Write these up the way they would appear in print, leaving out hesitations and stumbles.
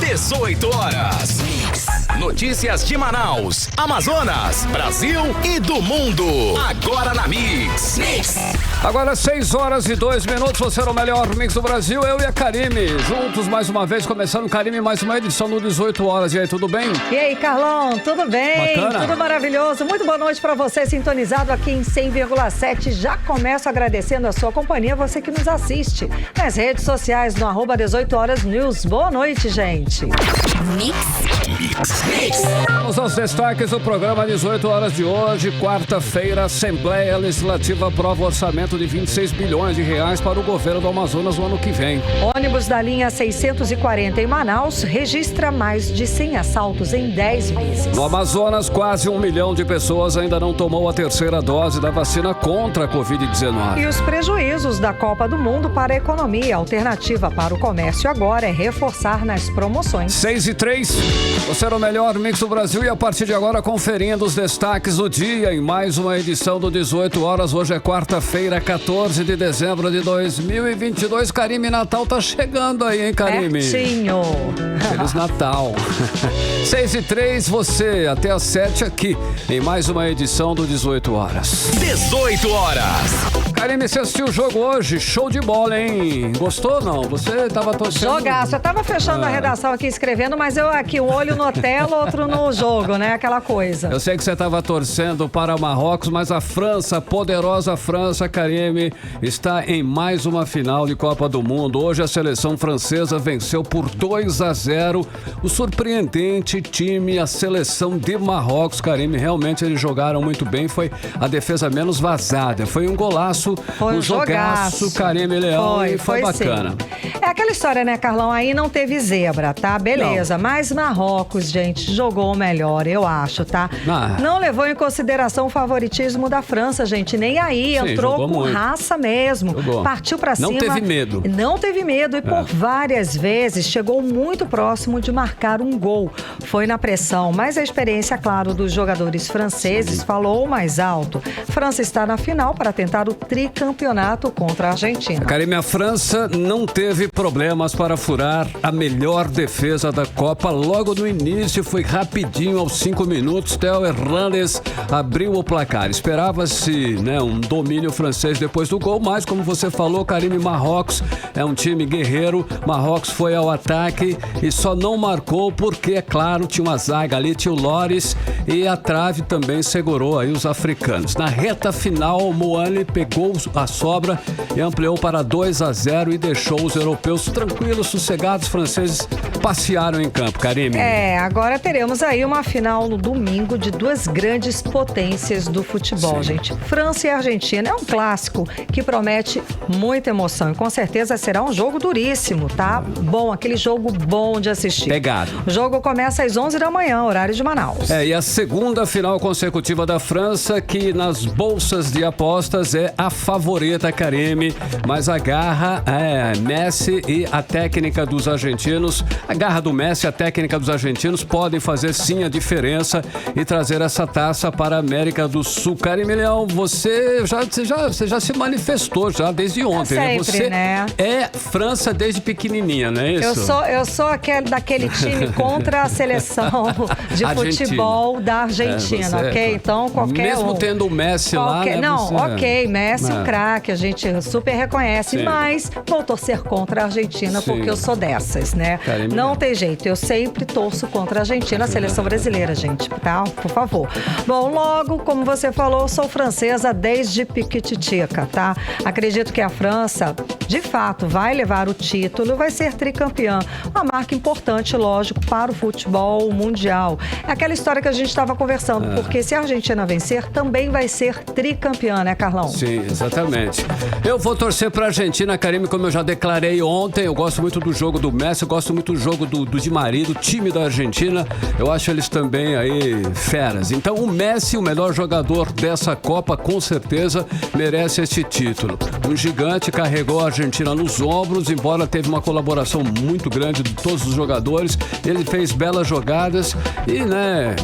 18 horas. Notícias de Manaus, Amazonas, Brasil e do mundo. Agora na Mix. Agora 6 horas e 2 minutos. Você era o melhor Mix do Brasil. Eu e a Karime. Juntos mais uma vez, começando Karime, mais uma edição do 18 horas. E aí, tudo bem? E aí, Carlão, tudo bem? Bacana. Tudo maravilhoso. Muito boa noite para você, sintonizado aqui em 100,7. Já começo agradecendo a sua companhia, você que nos assiste nas redes sociais, no @18horasnews. Boa noite, gente. Vamos aos destaques do programa 18 horas de hoje. Quarta-feira, Assembleia Legislativa aprova o orçamento de 26 bilhões de reais para o governo do Amazonas no ano que vem. Ônibus da linha 640 em Manaus registra mais de 100 assaltos em 10 meses. No Amazonas, quase 1 milhão de pessoas ainda não tomou a terceira dose da vacina contra a Covid-19. E os prejuízos da Copa do Mundo para a economia. A alternativa para o comércio agora é reforçar nas promoções. 6:03. Você era o melhor Mix do Brasil e a partir de agora conferindo os destaques do dia em mais uma edição do 18 horas. Hoje é quarta-feira, 14 de dezembro de 2022. Karime, Natal tá chegando aí, hein, Karime? Pertinho. Feliz Natal. 6:03, você até às 7 aqui em mais uma edição do 18 horas. 18 horas. Karime, você assistiu o jogo hoje? Show de bola, hein? Gostou ou não? Você tava torcendo... Jogaço. Eu tava fechando a redação aqui escrevendo, mas eu aqui, um olho no tela, outro no jogo, né? Aquela coisa. Eu sei que você estava torcendo para Marrocos, mas a França, a poderosa França, Karime, está em mais uma final de Copa do Mundo. Hoje a seleção francesa venceu por 2-0 o surpreendente time, a seleção de Marrocos. Karime, realmente eles jogaram muito bem, foi a defesa menos vazada. Foi um golaço, foi um jogaço. Karime Leão, foi bacana. Sim. É aquela história, né, Carlão? Aí não teve zebra, tá? Beleza, não. Mas Marrocos, gente, jogou melhor, eu acho, tá? Não levou em consideração o favoritismo da França, gente, nem aí. Sim, entrou com muito. Raça mesmo. Jogou. Partiu pra cima. Não teve medo. Não teve medo e por várias vezes chegou muito próximo de marcar um gol. Foi na pressão, mas a experiência, claro, dos jogadores franceses falou mais alto. França está na final para tentar o tricampeonato contra a Argentina. Karime, a França não teve problemas para furar a melhor defesa da Copa. Logo no início, foi rapidinho, aos 5 minutos, Theo Hernandez abriu o placar. Esperava-se, né, um domínio francês depois do gol, mas como você falou, Karime, Marrocos é um time guerreiro. Marrocos foi ao ataque e só não marcou porque, é claro, tinha uma zaga ali, tinha o Loris e a trave também segurou aí os africanos. Na reta final, o Moani pegou a sobra e ampliou para 2-0 e deixou os europeus tranquilos, sossegados. Os franceses passearam em campo, Karime. Agora teremos aí uma final no domingo de duas grandes potências do futebol, sim, gente. França e Argentina é um clássico que promete muita emoção e com certeza será um jogo duríssimo, tá? Bom, aquele jogo bom de assistir. Pegado. O jogo começa às 11 da manhã, horário de Manaus. E a segunda final consecutiva da França, que nas bolsas de apostas é a favorita, Karime, mas a garra Messi e a técnica dos argentinos, a garra do Messi e a técnica dos argentinos podem fazer sim a diferença e trazer essa taça para a América do Sul. Karime Leão, você já se manifestou já desde ontem, sempre, né? Você é França desde pequenininha, não é isso? Eu sou daquele time contra a seleção de futebol da Argentina, ok? Então, mesmo tendo o Messi lá, né? Não, Messi, o craque, a gente super reconhece, sim, mas vou torcer contra a Argentina, sim, porque eu sou dessas, né? Karime, não tem jeito, eu sempre torço contra a Argentina, a seleção brasileira, gente, tá? Por favor. Bom, logo, como você falou, eu sou francesa desde piquititica, tá? Acredito que a França, de fato, vai levar o título, vai ser tricampeã. Uma marca importante, lógico, para o futebol mundial. É aquela história que a gente estava conversando, porque se a Argentina vencer, também vai ser tricampeã, né, Carlão? Sim, exatamente. Eu vou torcer para a Argentina, Karime, como eu já declarei ontem. Eu gosto muito do jogo do Messi, eu gosto muito do jogo do Di Maria, do time da Argentina. Eu acho eles também aí feras. Então, o Messi, o melhor jogador dessa Copa, com certeza merece esse título. Um gigante, carregou a Argentina nos ombros, embora teve uma colaboração muito grande de todos os jogadores. Ele fez belas jogadas e, né,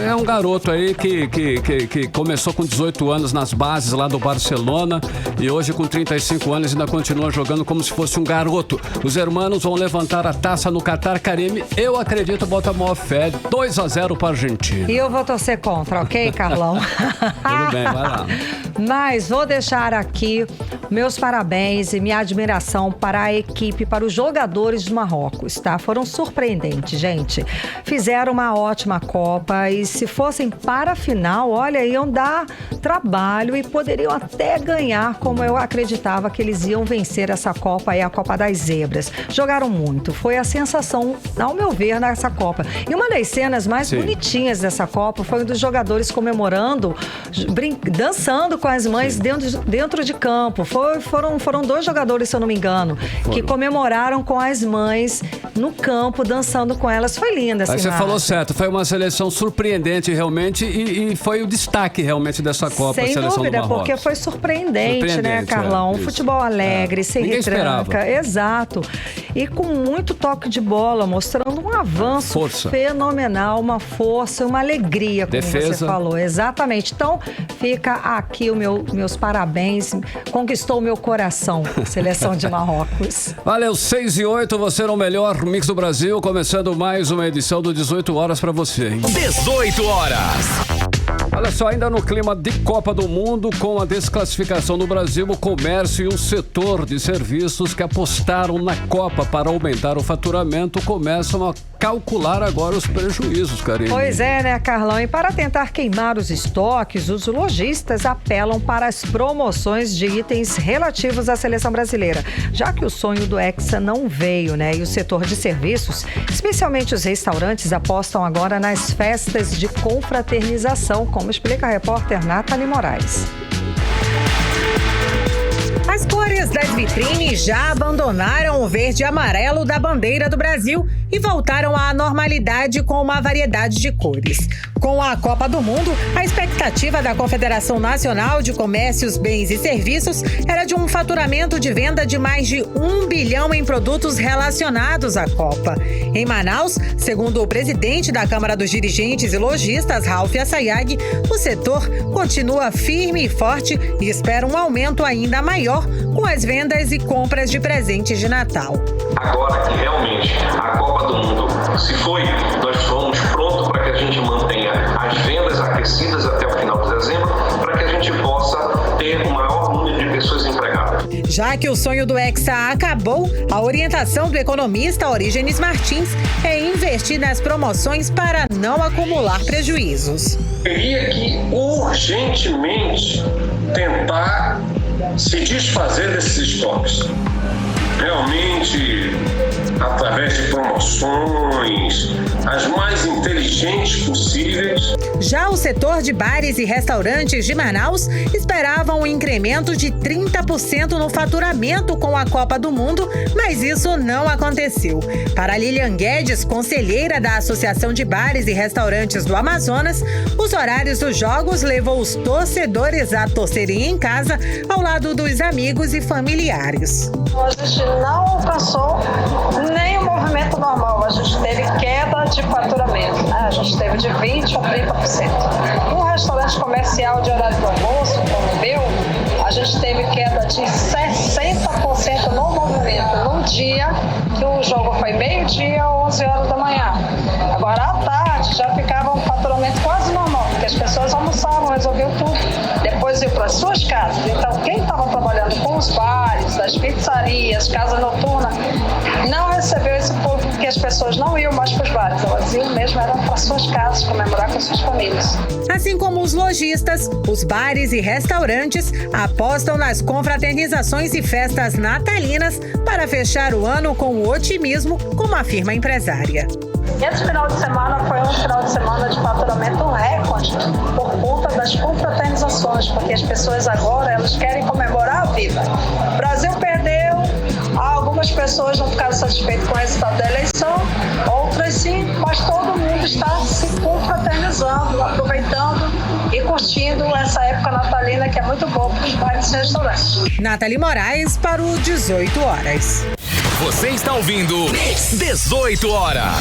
É um garoto aí que começou com 18 anos nas bases lá do Barcelona e hoje com 35 anos ainda continua jogando como se fosse um garoto. Os hermanos vão levantar a taça no Qatar, Karime. Eu acredito, bota a maior fé, 2-0 para a Argentina. E eu vou torcer contra, ok, Carlão? Tudo bem, vai lá. Mas vou deixar aqui meus parabéns e minha admiração para a equipe, para os jogadores de Marrocos, tá? Foram surpreendentes, gente. Fizeram uma ótima Copa e se fossem para a final, olha, iam dar trabalho e poderiam até ganhar, como eu acreditava que eles iam vencer essa Copa aí, a Copa das Zebras. Jogaram muito, foi a sensação, ao meu ver, nessa Copa. E uma das cenas mais bonitinhas dessa Copa foi um dos jogadores comemorando, dançando com as mães dentro de campo. Foram 2 jogadores, se eu não me engano, que comemoraram com as mães no campo, dançando com elas. Foi linda essa imagem. Você falou certo, foi uma seleção surpreendente realmente e foi o destaque realmente dessa Copa, a seleção do Marrocos. Sem dúvida, porque foi surpreendente, né, Carlão? Um futebol alegre, sem retranca. Exato. E com muito toque de bola, mostrando um avanço fenomenal, uma força, uma alegria, como você falou. Exatamente. Então, fica aqui meus parabéns. Conquistou o meu coração, seleção de Marrocos. Valeu, 6:08, você no melhor Mix do Brasil, começando mais uma edição do 18 Horas pra você, hein? 18 horas. Olha só, ainda no clima de Copa do Mundo, com a desclassificação do Brasil, o comércio e o setor de serviços que apostaram na Copa para aumentar o faturamento começam a calcular agora os prejuízos, Karine. Pois é, né, Carlão? E para tentar queimar os estoques, os lojistas apelam para as promoções de itens relativos à seleção brasileira, já que o sonho do Hexa não veio, né? E o setor de serviços, especialmente os restaurantes, apostam agora nas festas de confraternização, como explica a repórter Nathalie Moraes. As cores das vitrines já abandonaram o verde e amarelo da bandeira do Brasil e voltaram à normalidade com uma variedade de cores. Com a Copa do Mundo, a expectativa da Confederação Nacional de Comércios, Bens e Serviços era de um faturamento de venda de mais de 1 bilhão em produtos relacionados à Copa. Em Manaus, segundo o presidente da Câmara dos Dirigentes e Lojistas, Ralph Assayag, o setor continua firme e forte e espera um aumento ainda maior com as vendas e compras de presentes de Natal. Agora que realmente a Copa do Mundo se foi, nós fomos prontos para que a gente mantenha as vendas aquecidas até o final de dezembro, para que a gente possa ter o maior número de pessoas empregadas. Já que o sonho do Hexa acabou, a orientação do economista Orígenes Martins é investir nas promoções para não acumular prejuízos. Teria que urgentemente tentar se desfazer desses estoques. Realmente, através de promoções, as mais inteligentes possíveis. Já o setor de bares e restaurantes de Manaus esperava um incremento de 30% no faturamento com a Copa do Mundo, mas isso não aconteceu. Para Lilian Guedes, conselheira da Associação de Bares e Restaurantes do Amazonas, os horários dos jogos levou os torcedores a torcerem em casa ao lado dos amigos e familiares. A gente não alcançou nem o movimento normal, a gente teve queda de faturamento, né? A gente teve de 20% a 30%. Um restaurante comercial de horário do almoço, como o meu, a gente teve queda de 60% no movimento, no dia que o jogo foi meio-dia, 11 horas da manhã. Agora, à tarde, já ficava um faturamento quase normal, porque as pessoas almoçavam, resolviam tudo, depois iam para as suas casas. Então, quem estava trabalhando com os bares, as pizzarias, casa noturna, não recebeu esse povo, porque as pessoas não iam mais para os bares, elas iam mesmo, eram para suas casas, comemorar com suas famílias. Assim como os lojistas, os bares e restaurantes apostam nas confraternizações e festas natalinas para fechar o ano com otimismo, como afirma a empresária. Esse final de semana foi um final de semana de faturamento recorde por conta das confraternizações, porque as pessoas agora elas querem comemorar a vida. O Brasil perdeu, algumas pessoas não ficaram satisfeitas com o resultado da eleição, outras sim, mas todo mundo está se confraternizando, aproveitando e curtindo essa época natalina que é muito boa para os bares e restaurantes. Nathalie Moraes para o 18 Horas. Você está ouvindo 18 horas.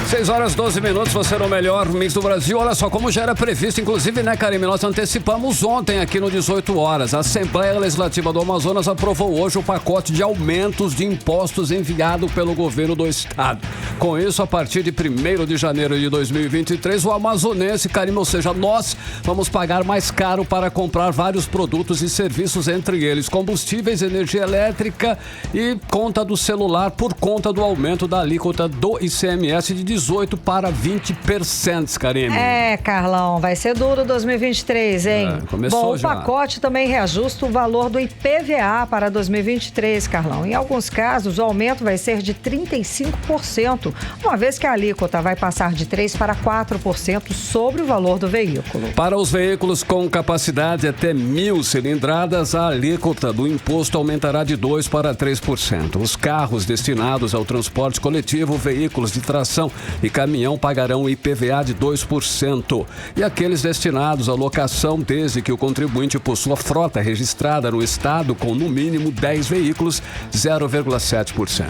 6 horas 12 minutos, você no melhor Mix do Brasil. Olha só, como já era previsto, inclusive, né, Karime? Nós antecipamos ontem aqui no 18 horas. A Assembleia Legislativa do Amazonas aprovou hoje o pacote de aumentos de impostos enviado pelo governo do estado. Com isso, a partir de 1º de janeiro de 2023, o amazonense, Karime, ou seja, nós vamos pagar mais caro para comprar vários produtos e serviços, entre eles combustíveis, energia elétrica e conta do celular, por conta do aumento da alíquota do ICMS de 18 para 20%, Karime. Carlão, vai ser duro 2023, hein? Começou. Bom, já. O pacote também reajusta o valor do IPVA para 2023, Carlão. Em alguns casos, o aumento vai ser de 35%, uma vez que a alíquota vai passar de 3% para 4% sobre o valor do veículo. Para os veículos com capacidade até 1.000 cilindradas, a alíquota do imposto aumentará de 2% para 3%. Os carros destinados ao transporte coletivo, veículos de tração e caminhão pagarão IPVA de 2%. E aqueles destinados à locação, desde que o contribuinte possua frota registrada no estado com no mínimo 10 veículos, 0,7%.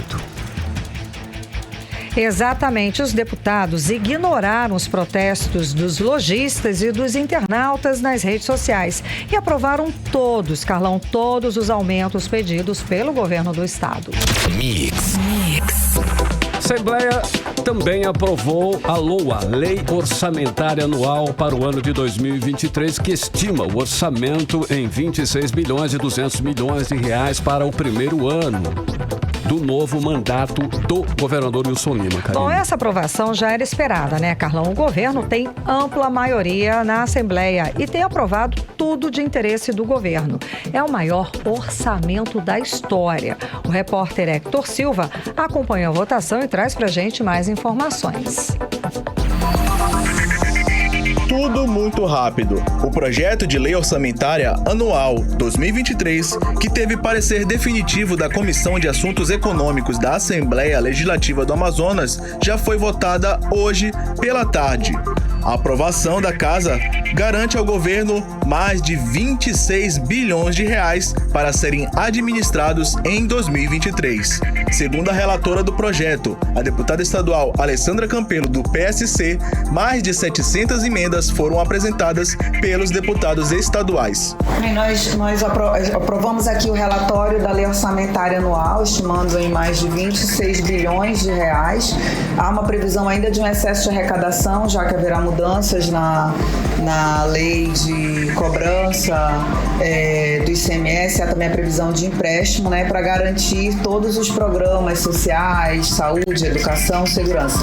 Exatamente, os deputados ignoraram os protestos dos lojistas e dos internautas nas redes sociais e aprovaram todos, Carlão, todos os aumentos pedidos pelo governo do estado. Mix. A Assembleia também aprovou a LOA, Lei Orçamentária Anual para o ano de 2023, que estima o orçamento em 26 bilhões e 200 milhões de reais para o primeiro ano do novo mandato do governador Wilson Lima. Karime. Bom, essa aprovação já era esperada, né, Carlão? O governo tem ampla maioria na Assembleia e tem aprovado tudo de interesse do governo. É o maior orçamento da história. O repórter Hector Silva acompanha a votação e traz pra gente mais informações. Tudo muito rápido. O projeto de lei orçamentária anual 2023, que teve parecer definitivo da Comissão de Assuntos Econômicos da Assembleia Legislativa do Amazonas, já foi votada hoje pela tarde. A aprovação da Casa garante ao governo mais de 26 bilhões de reais para serem administrados em 2023. Segundo a relatora do projeto, a deputada estadual Alessandra Campelo, do PSC, mais de 700 emendas foram apresentadas pelos deputados estaduais. Nós aprovamos aqui o relatório da Lei Orçamentária Anual, estimando em mais de 26 bilhões de reais. Há uma previsão ainda de um excesso de arrecadação, já que haverá mudanças na lei de cobrança do ICMS, há também a previsão de empréstimo, né, para garantir todos os programas sociais, saúde, educação, segurança.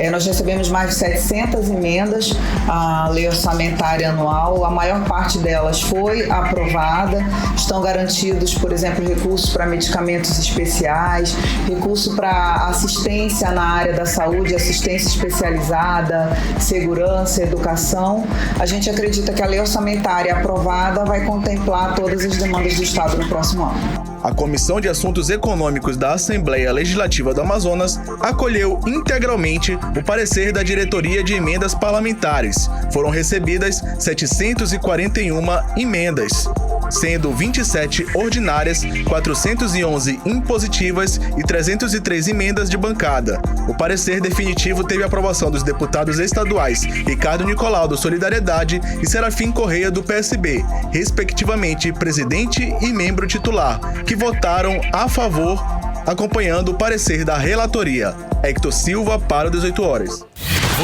Nós recebemos mais de 700 emendas à lei orçamentária anual, a maior parte delas foi aprovada, estão garantidos, por exemplo, recursos para medicamentos especiais, recurso para assistência na área da saúde, assistência especializada, segurança, educação. A gente acredita que a lei orçamentária aprovada vai contemplar todas as demandas do Estado no próximo ano. A Comissão de Assuntos Econômicos da Assembleia Legislativa do Amazonas acolheu integralmente o parecer da Diretoria de Emendas Parlamentares. Foram recebidas 741 emendas, sendo 27 ordinárias, 411 impositivas e 303 emendas de bancada. O parecer definitivo teve a aprovação dos deputados estaduais Ricardo Nicolau, do Solidariedade, e Serafim Correia, do PSB, respectivamente presidente e membro titular, que votaram a favor, acompanhando o parecer da relatoria. Hector Silva para o 18 horas.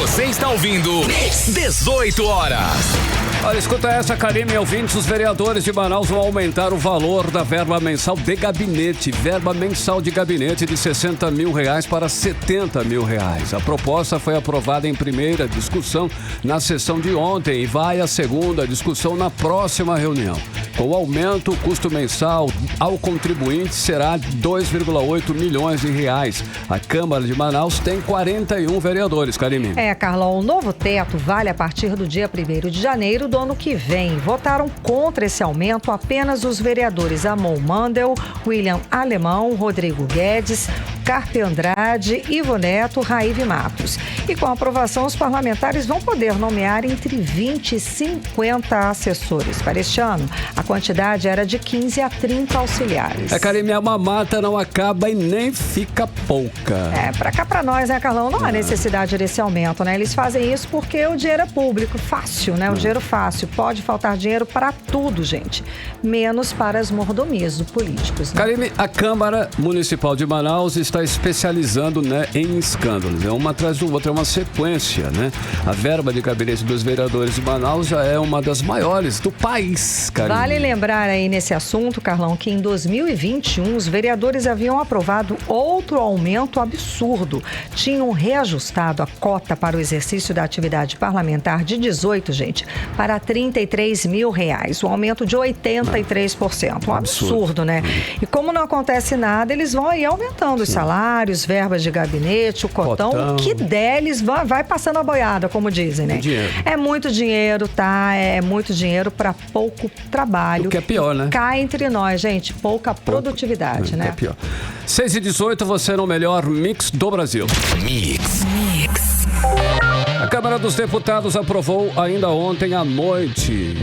Você está ouvindo 18 horas. Olha, escuta essa, Karime, ouvintes. Os vereadores de Manaus vão aumentar o valor da verba mensal de gabinete. Verba mensal de gabinete de R$60 mil para R$70 mil. A proposta foi aprovada em primeira discussão na sessão de ontem e vai à segunda discussão na próxima reunião. Com o aumento, o custo mensal ao contribuinte será de R$2,8 milhões. A Câmara de Manaus tem 41 vereadores, Karime. Carlão, o novo teto vale a partir do dia 1º de janeiro do ano que vem. Votaram contra esse aumento apenas os vereadores Amon Mandel, William Alemão, Rodrigo Guedes, Carpe Andrade, Ivo Neto, Raíve Matos. E com a aprovação, os parlamentares vão poder nomear entre 20 e 50 assessores. Para este ano, a quantidade era de 15 a 30 auxiliares. Karime, a mamata não acaba e nem fica pouca. Pra cá pra nós, né, Carlão? Não há necessidade desse aumento, né? Eles fazem isso porque o dinheiro é público, fácil, né? O dinheiro fácil. Pode faltar dinheiro para tudo, gente. Menos para as mordomias dos políticos, né? Karime, a Câmara Municipal de Manaus está especializando, né, em escândalos. É uma atrás do outro, é uma sequência, né? A verba de gabinete dos vereadores de Manaus já é uma das maiores do país, Karime. Vale lembrar aí nesse assunto, Carlão, que em 2021 os vereadores haviam aprovado outro aumento absurdo. Tinham reajustado a cota para o exercício da atividade parlamentar de 18, gente, para R$33 mil. Um aumento de 83%. Um absurdo, né? E como não acontece nada, eles vão aí aumentando os salários, verbas de gabinete, o cotão. O que der, eles vai passando a boiada, como dizem, né? É muito dinheiro, tá? É muito dinheiro para pouco trabalho. O que é pior, né? Cá entre nós, gente, pouca produtividade, né? É pior. 6h18, você no melhor mix do Brasil. Mix. A Câmara dos Deputados aprovou ainda ontem à noite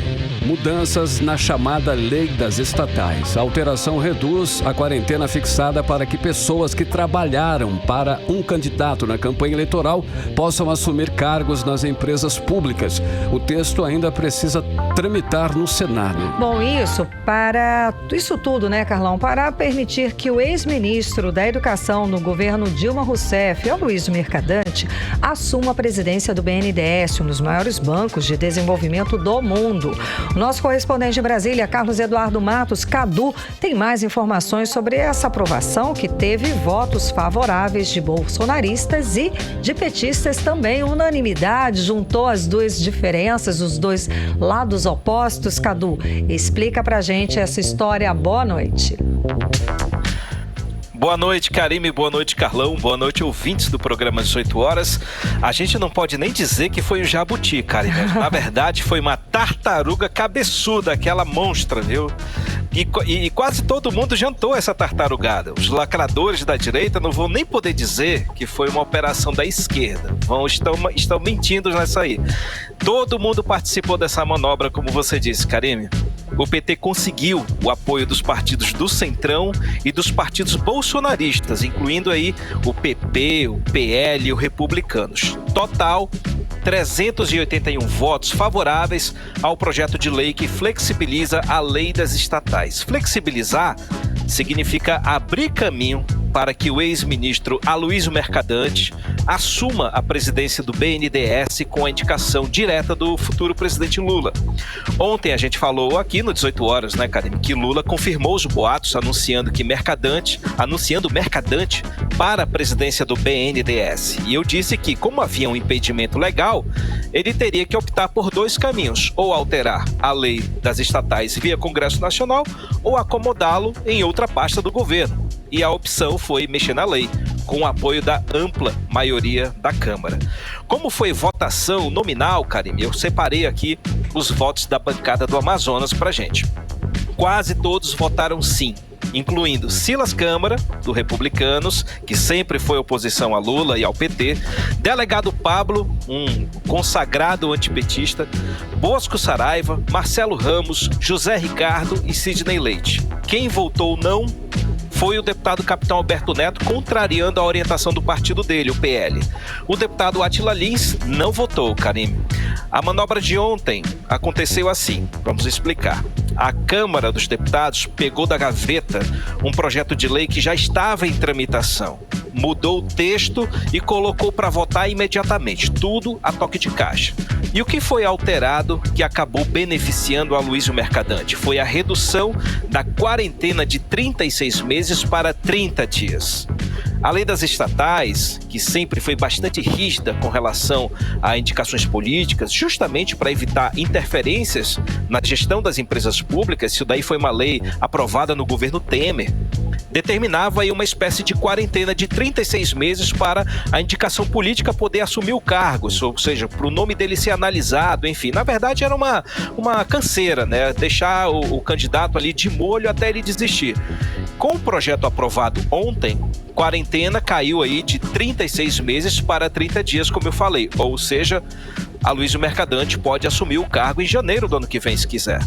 mudanças na chamada Lei das Estatais. A alteração reduz a quarentena fixada para que pessoas que trabalharam para um candidato na campanha eleitoral possam assumir cargos nas empresas públicas. O texto ainda precisa tramitar no Senado. Bom, isso tudo, né, Carlão? Para permitir que o ex-ministro da Educação no governo Dilma Rousseff, Aloysio Mercadante, assuma a presidência do BNDES, um dos maiores bancos de desenvolvimento do mundo. O nosso correspondente em Brasília, Carlos Eduardo Matos, Cadu, tem mais informações sobre essa aprovação que teve votos favoráveis de bolsonaristas e de petistas também. Unanimidade, juntou as duas diferenças, os dois lados opostos. Cadu, explica pra gente essa história. Boa noite. Boa noite, Karime. Boa noite, Carlão. Boa noite, ouvintes do programa 18 horas. A gente não pode nem dizer que foi um jabuti, Karime. Na verdade, foi uma tartaruga cabeçuda, aquela monstra, viu? E quase todo mundo jantou essa tartarugada. Os lacradores da direita não vão nem poder dizer que foi uma operação da esquerda. Estão mentindo nessa aí. Todo mundo participou dessa manobra, como você disse, Karime. O PT conseguiu o apoio dos partidos do Centrão e dos partidos bolsonaristas, incluindo aí o PP, o PL e o Republicanos. Total, 381 votos favoráveis ao projeto de lei que flexibiliza a lei das estatais. Flexibilizar significa abrir caminho para que o ex-ministro Aloysio Mercadante assuma a presidência do BNDES com a indicação direta do futuro presidente Lula. Ontem a gente falou aqui no 18 horas, né, Karime, que Lula confirmou os boatos anunciando Mercadante para a presidência do BNDES. E eu disse que, como havia um impedimento legal, ele teria que optar por dois caminhos, ou alterar a lei das estatais via Congresso Nacional, ou acomodá-lo em outra pasta do governo. E a opção foi mexer na lei, com o apoio da ampla maioria da Câmara. Como foi votação nominal, Karime, eu separei aqui os votos da bancada do Amazonas pra gente. Quase todos votaram sim, incluindo Silas Câmara, do Republicanos, que sempre foi oposição a Lula e ao PT, delegado Pablo, um consagrado antipetista, Bosco Saraiva, Marcelo Ramos, José Ricardo e Sidney Leite. Quem votou não foi o deputado Capitão Alberto Neto, contrariando a orientação do partido dele, o PL. O deputado Átila Lins não votou, Karime. A manobra de ontem aconteceu assim, vamos explicar. A Câmara dos Deputados pegou da gaveta um projeto de lei que já estava em tramitação, mudou o texto e colocou para votar imediatamente, tudo a toque de caixa. E o que foi alterado que acabou beneficiando a Aloysio Mercadante? Foi a redução da quarentena de 36 meses para 30 dias. A lei das estatais, que sempre foi bastante rígida com relação a indicações políticas, justamente para evitar interferências na gestão das empresas públicas, isso daí foi uma lei aprovada no governo Temer, determinava aí uma espécie de quarentena de 36 meses para a indicação política poder assumir o cargo, ou seja, para o nome dele ser analisado, enfim. Na verdade, era uma canseira, né? Deixar o candidato ali de molho até ele desistir. Com o projeto aprovado ontem, quarentena caiu aí de 36 meses para 30 dias, como eu falei. Ou seja, Aloysio Mercadante pode assumir o cargo em janeiro do ano que vem, se quiser.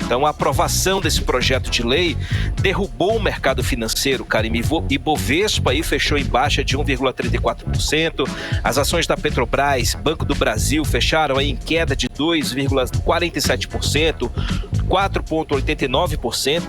Então, a aprovação desse projeto de lei derrubou o mercado financeiro, Karime. Ibovespa aí fechou em baixa de 1,34%. As ações da Petrobras, Banco do Brasil, fecharam aí em queda de 2,47%, 4,89%.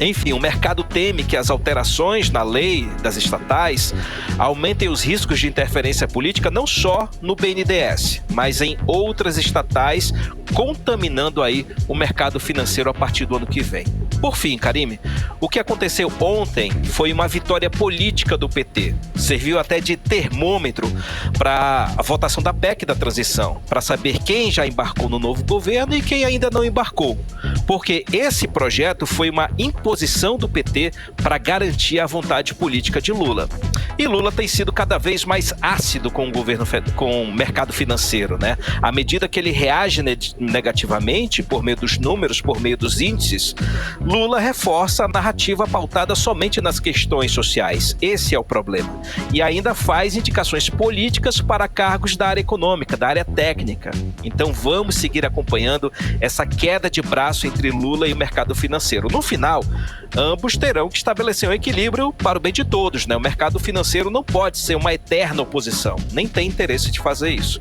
Enfim, o mercado teme que as alterações na lei das estatais aumentem os riscos de interferência política não só no BNDES, mas em outras estatais, contaminando aí o mercado financeiro a partir do ano que vem. Por fim, Karime, o que aconteceu ontem foi uma vitória política do PT. Serviu até de termômetro para a votação da PEC da transição, para saber quem já embarcou no novo governo e quem ainda não embarcou. Porque esse projeto foi uma imposição do PT para garantir a vontade política de Lula. E Lula tem sido cada vez mais ácido com o governo, com o mercado financeiro, né? À medida que ele reage negativamente, por meio dos números, por meio dos índices, Lula reforça a narrativa pautada somente nas questões sociais. Esse é o problema. E ainda faz indicações políticas para cargos da área econômica, da área técnica. Então vamos seguir acompanhando essa queda de braço entre Lula e o mercado financeiro. No final, ambos terão que estabelecer um equilíbrio para o bem de todos, né? O mercado financeiro não pode ser uma eterna oposição. Nem tem interesse de fazer isso.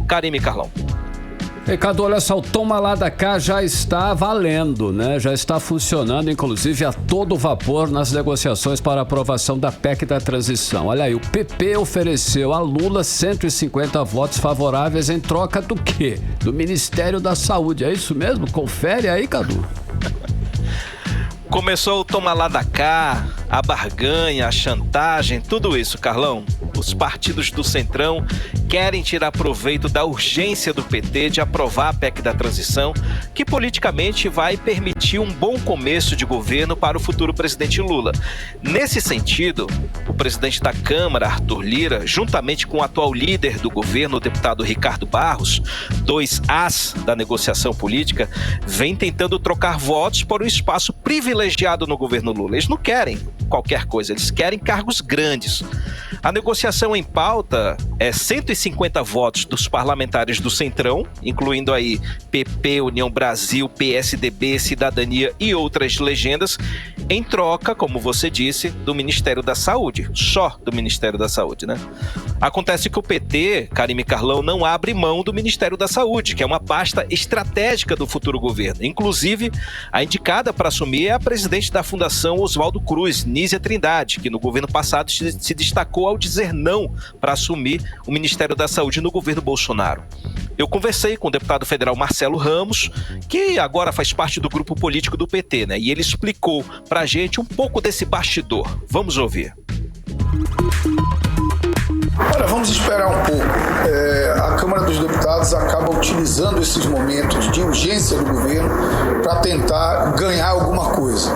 Karime, Carlão. Ricardo, olha só, o Toma Lá da Cá já está valendo, né? Já está funcionando, inclusive, a todo vapor nas negociações para a aprovação da PEC da transição. Olha aí, o PP ofereceu a Lula 150 votos favoráveis em troca do quê? Do Ministério da Saúde, é isso mesmo? Confere aí, Cadu. Começou o Toma Lá da Cá, a barganha, a chantagem, tudo isso, Carlão. Os partidos do Centrão querem tirar proveito da urgência do PT de aprovar a PEC da transição, que politicamente vai permitir um bom começo de governo para o futuro presidente Lula. Nesse sentido, o presidente da Câmara, Arthur Lira, juntamente com o atual líder do governo, o deputado Ricardo Barros, dois as da negociação política, vem tentando trocar votos por um espaço privilegiado no governo Lula. Eles não querem qualquer coisa, eles querem cargos grandes. A negociação em pauta é 150 votos dos parlamentares do Centrão, incluindo aí PP, União Brasil, PSDB, Cidadania e outras legendas, em troca, como você disse, do Ministério da Saúde, só do Ministério da Saúde, né? Acontece que o PT, Karime, Carlão, não abre mão do Ministério da Saúde, que é uma pasta estratégica do futuro governo. Inclusive, a indicada para assumir é a presidente da Fundação Oswaldo Cruz, Nízia Trindade, que no governo passado se destacou ao dizer não para assumir o Ministério da Saúde no governo Bolsonaro. Eu conversei com o deputado federal Marcelo Ramos, que agora faz parte do grupo político do PT, né? E ele explicou pra gente um pouco desse bastidor. Vamos ouvir. Olha, vamos esperar um pouco. A Câmara dos Deputados acaba utilizando esses momentos de urgência do governo para tentar ganhar alguma coisa.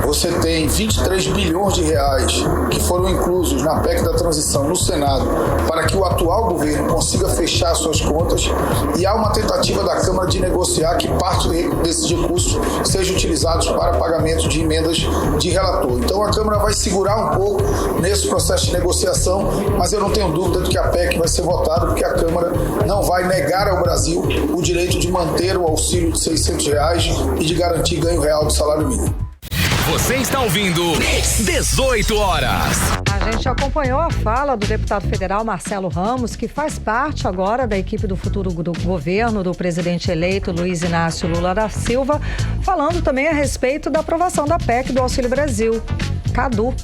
Você tem 23 bilhões de reais que foram inclusos na PEC da transição no Senado para que o atual governo consiga fechar suas contas, e há uma tentativa da Câmara de negociar que parte desses recursos sejam utilizados para pagamento de emendas de relator. Então a Câmara vai segurar um pouco nesse processo de negociação, mas eu não tenho dúvida de que a PEC vai ser votada, porque a Câmara não vai negar ao Brasil o direito de manter o auxílio de R$600 e de garantir ganho real do salário mínimo. Você está ouvindo 18 horas. A gente acompanhou a fala do deputado federal Marcelo Ramos, que faz parte agora da equipe do futuro do governo do presidente eleito Luiz Inácio Lula da Silva, falando também a respeito da aprovação da PEC do Auxílio Brasil. Cadu.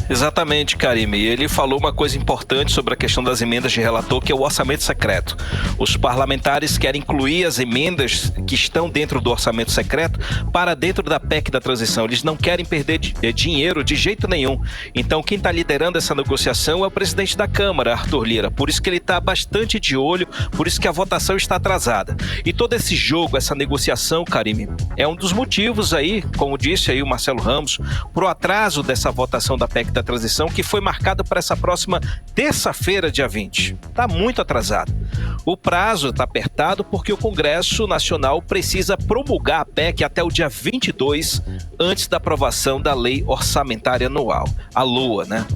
Exatamente, Karime. E ele falou uma coisa importante sobre a questão das emendas de relator, que é o orçamento secreto. Os parlamentares querem incluir as emendas que estão dentro do orçamento secreto para dentro da PEC da transição. Eles não querem perder dinheiro de jeito nenhum. Então, quem está liderando essa negociação é o presidente da Câmara, Arthur Lira. Por isso que ele está bastante de olho, por isso que a votação está atrasada. E todo esse jogo, essa negociação, Karime, é um dos motivos aí, como disse aí o Marcelo Ramos, para o atraso dessa votação da PEC PEC da transição, que foi marcado para essa próxima terça-feira, dia 20. Está muito atrasado. O prazo está apertado porque o Congresso Nacional precisa promulgar a PEC até o dia 22, antes da aprovação da Lei Orçamentária Anual, a LOA, né?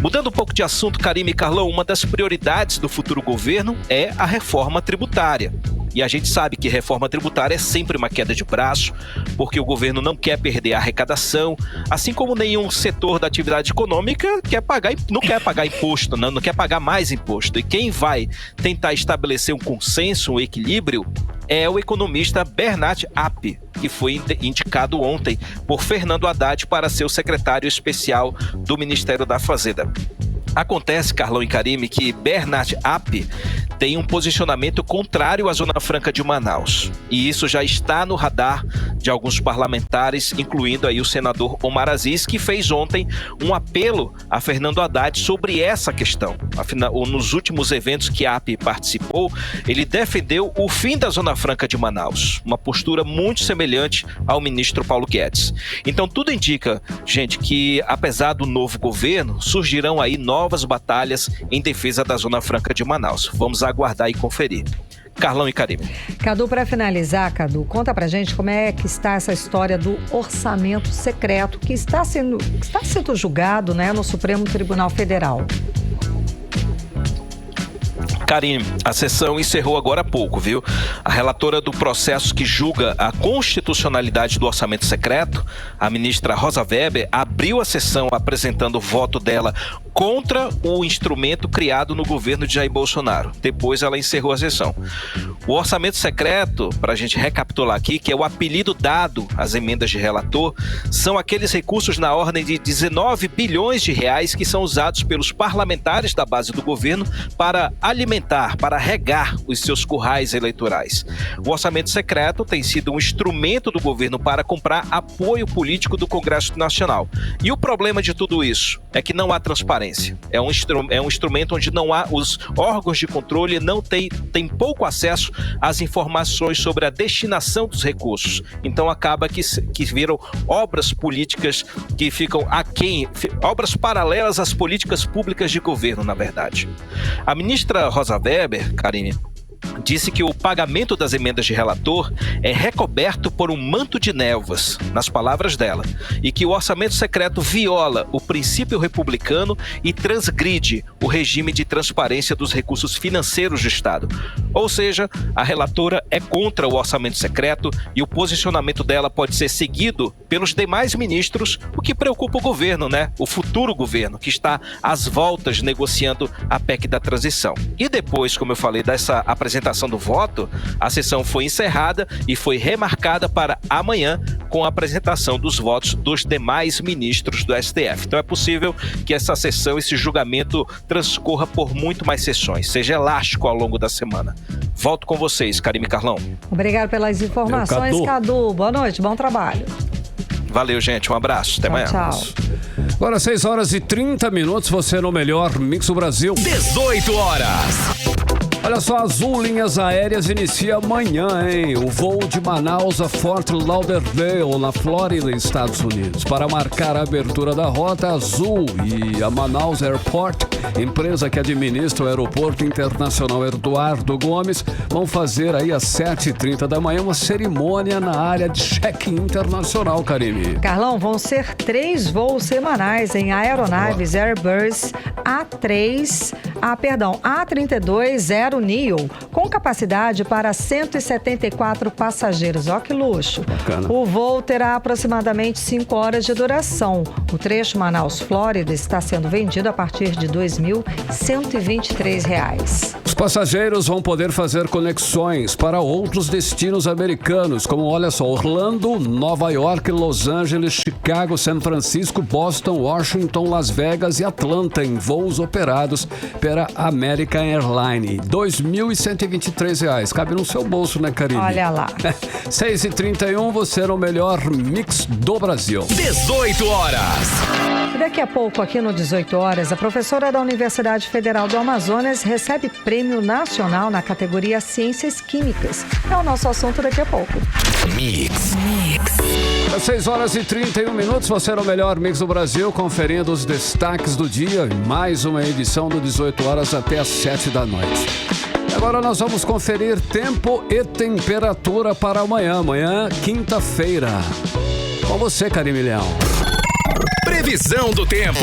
Mudando um pouco de assunto, Karime e Carlão, uma das prioridades do futuro governo é a reforma tributária. E a gente sabe que reforma tributária é sempre uma queda de braço, porque o governo não quer perder a arrecadação, assim como nenhum setor da atividade econômica não quer pagar imposto, não quer pagar mais imposto. E quem vai tentar estabelecer um consenso, um equilíbrio, é o economista Bernard App, que foi indicado ontem por Fernando Haddad para ser o secretário especial do Ministério da Fazenda. Acontece, Carlão e Karime, que Bernard App tem um posicionamento contrário à Zona Franca de Manaus. E isso já está no radar de alguns parlamentares, incluindo aí o senador Omar Aziz, que fez ontem um apelo a Fernando Haddad sobre essa questão. Afinal, nos últimos eventos que a App participou, ele defendeu o fim da Zona Franca de Manaus, uma postura muito semelhante ao ministro Paulo Guedes. Então tudo indica, gente, que apesar do novo governo, surgirão aí novas batalhas em defesa da Zona Franca de Manaus. Vamos aguardar e conferir. Carlão e Karime. Cadu, para finalizar, Cadu, conta pra gente como é que está essa história do orçamento secreto que está sendo julgado, né, no Supremo Tribunal Federal. Karime, a sessão encerrou agora há pouco, viu? A relatora do processo que julga a constitucionalidade do orçamento secreto, a ministra Rosa Weber, abriu a sessão apresentando o voto dela contra o instrumento criado no governo de Jair Bolsonaro. Depois ela encerrou a sessão. O orçamento secreto, para a gente recapitular aqui, que é o apelido dado às emendas de relator, são aqueles recursos na ordem de 19 bilhões de reais que são usados pelos parlamentares da base do governo para alimentar, para regar os seus currais eleitorais. O orçamento secreto tem sido um instrumento do governo para comprar apoio político do Congresso Nacional. E o problema de tudo isso é que não há transparência. É um instrumento onde não há, os órgãos de controle não têm pouco acesso às informações sobre a destinação dos recursos. Então acaba que viram obras políticas que ficam aquém, obras paralelas às políticas públicas de governo, na verdade. A ministra Rosa Weber, Karine, disse que o pagamento das emendas de relator é recoberto por um manto de névoas, nas palavras dela, e que o orçamento secreto viola o princípio republicano e transgride o regime de transparência dos recursos financeiros do Estado. Ou seja, a relatora é contra o orçamento secreto e o posicionamento dela pode ser seguido pelos demais ministros, o que preocupa o governo, né? O futuro governo, que está às voltas negociando a PEC da transição. E depois, como eu falei, dessa apresentação do voto, a sessão foi encerrada e foi remarcada para amanhã com a apresentação dos votos dos demais ministros do STF. Então é possível que essa sessão, esse julgamento transcorra por muito mais sessões, seja elástico ao longo da semana. Volto com vocês, Karime e Carlão. Obrigado pelas informações, Cadu. Boa noite, bom trabalho. Valeu, gente. Um abraço. Até amanhã. Tchau. Agora 6h30, você no melhor Mix do Brasil. 18 horas. Olha só, Azul Linhas Aéreas inicia amanhã, hein? O voo de Manaus a Fort Lauderdale, na Flórida, Estados Unidos. Para marcar a abertura da rota, Azul e a Manaus Airport, empresa que administra o Aeroporto Internacional Eduardo Gomes, vão fazer aí às 7h30 da manhã uma cerimônia na área de check-in internacional, Karime. Carlão, vão ser 3 voos semanais em aeronaves Airbus A320neo, com capacidade para 174 passageiros. Ó que luxo. Bacana. O voo terá aproximadamente 5 horas de duração. O trecho Manaus-Flórida está sendo vendido a partir de R$ 2.123. Os passageiros vão poder fazer conexões para outros destinos americanos, como, olha só, Orlando, Nova York, Los Angeles, Chicago, São Francisco, Boston, Washington, Las Vegas e Atlanta, em voos operados pela American Airlines. R$ 2.123. Cabe no seu bolso, né, Karine? Olha lá. 6h31, você no melhor Mix do Brasil. 18 horas. Daqui a pouco, aqui no 18 horas, a professora da Universidade Federal do Amazonas recebe prêmio nacional na categoria Ciências Químicas. É o nosso assunto daqui a pouco. Mix. Às 6h31, você no melhor mix do Brasil, conferindo os destaques do dia. Mais uma edição do 18 horas até às 7 da noite. Agora nós vamos conferir tempo e temperatura para amanhã. Amanhã, quinta-feira. Com você, Karime Leão. Previsão do tempo.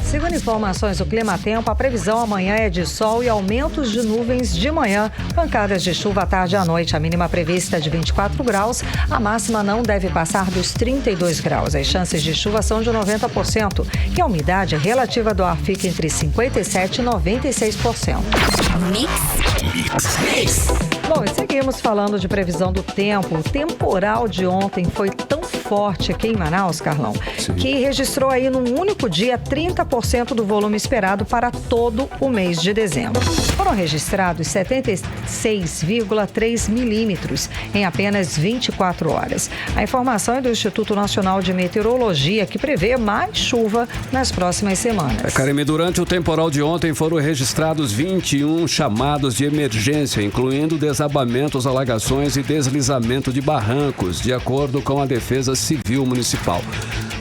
Segundo informações do Clima Tempo, a previsão amanhã é de sol e aumentos de nuvens de manhã, pancadas de chuva à tarde e à noite. A mínima prevista é de 24 graus, a máxima não deve passar dos 32 graus. As chances de chuva são de 90% e a umidade relativa do ar fica entre 57% e 96%. Mix. Bom, e seguimos falando de previsão do tempo. O temporal de ontem foi tão forte aqui em Manaus, Carlão, que registrou aí num único dia 30% do volume esperado para todo o mês de dezembro. Foram registrados 76,3 milímetros em apenas 24 horas. A informação é do Instituto Nacional de Meteorologia, que prevê mais chuva nas próximas semanas. Karime, durante o temporal de ontem foram registrados 21 chamados de emergência, incluindo desabamentos, alagações e deslizamento de barrancos, de acordo com a Defesa Civil Municipal.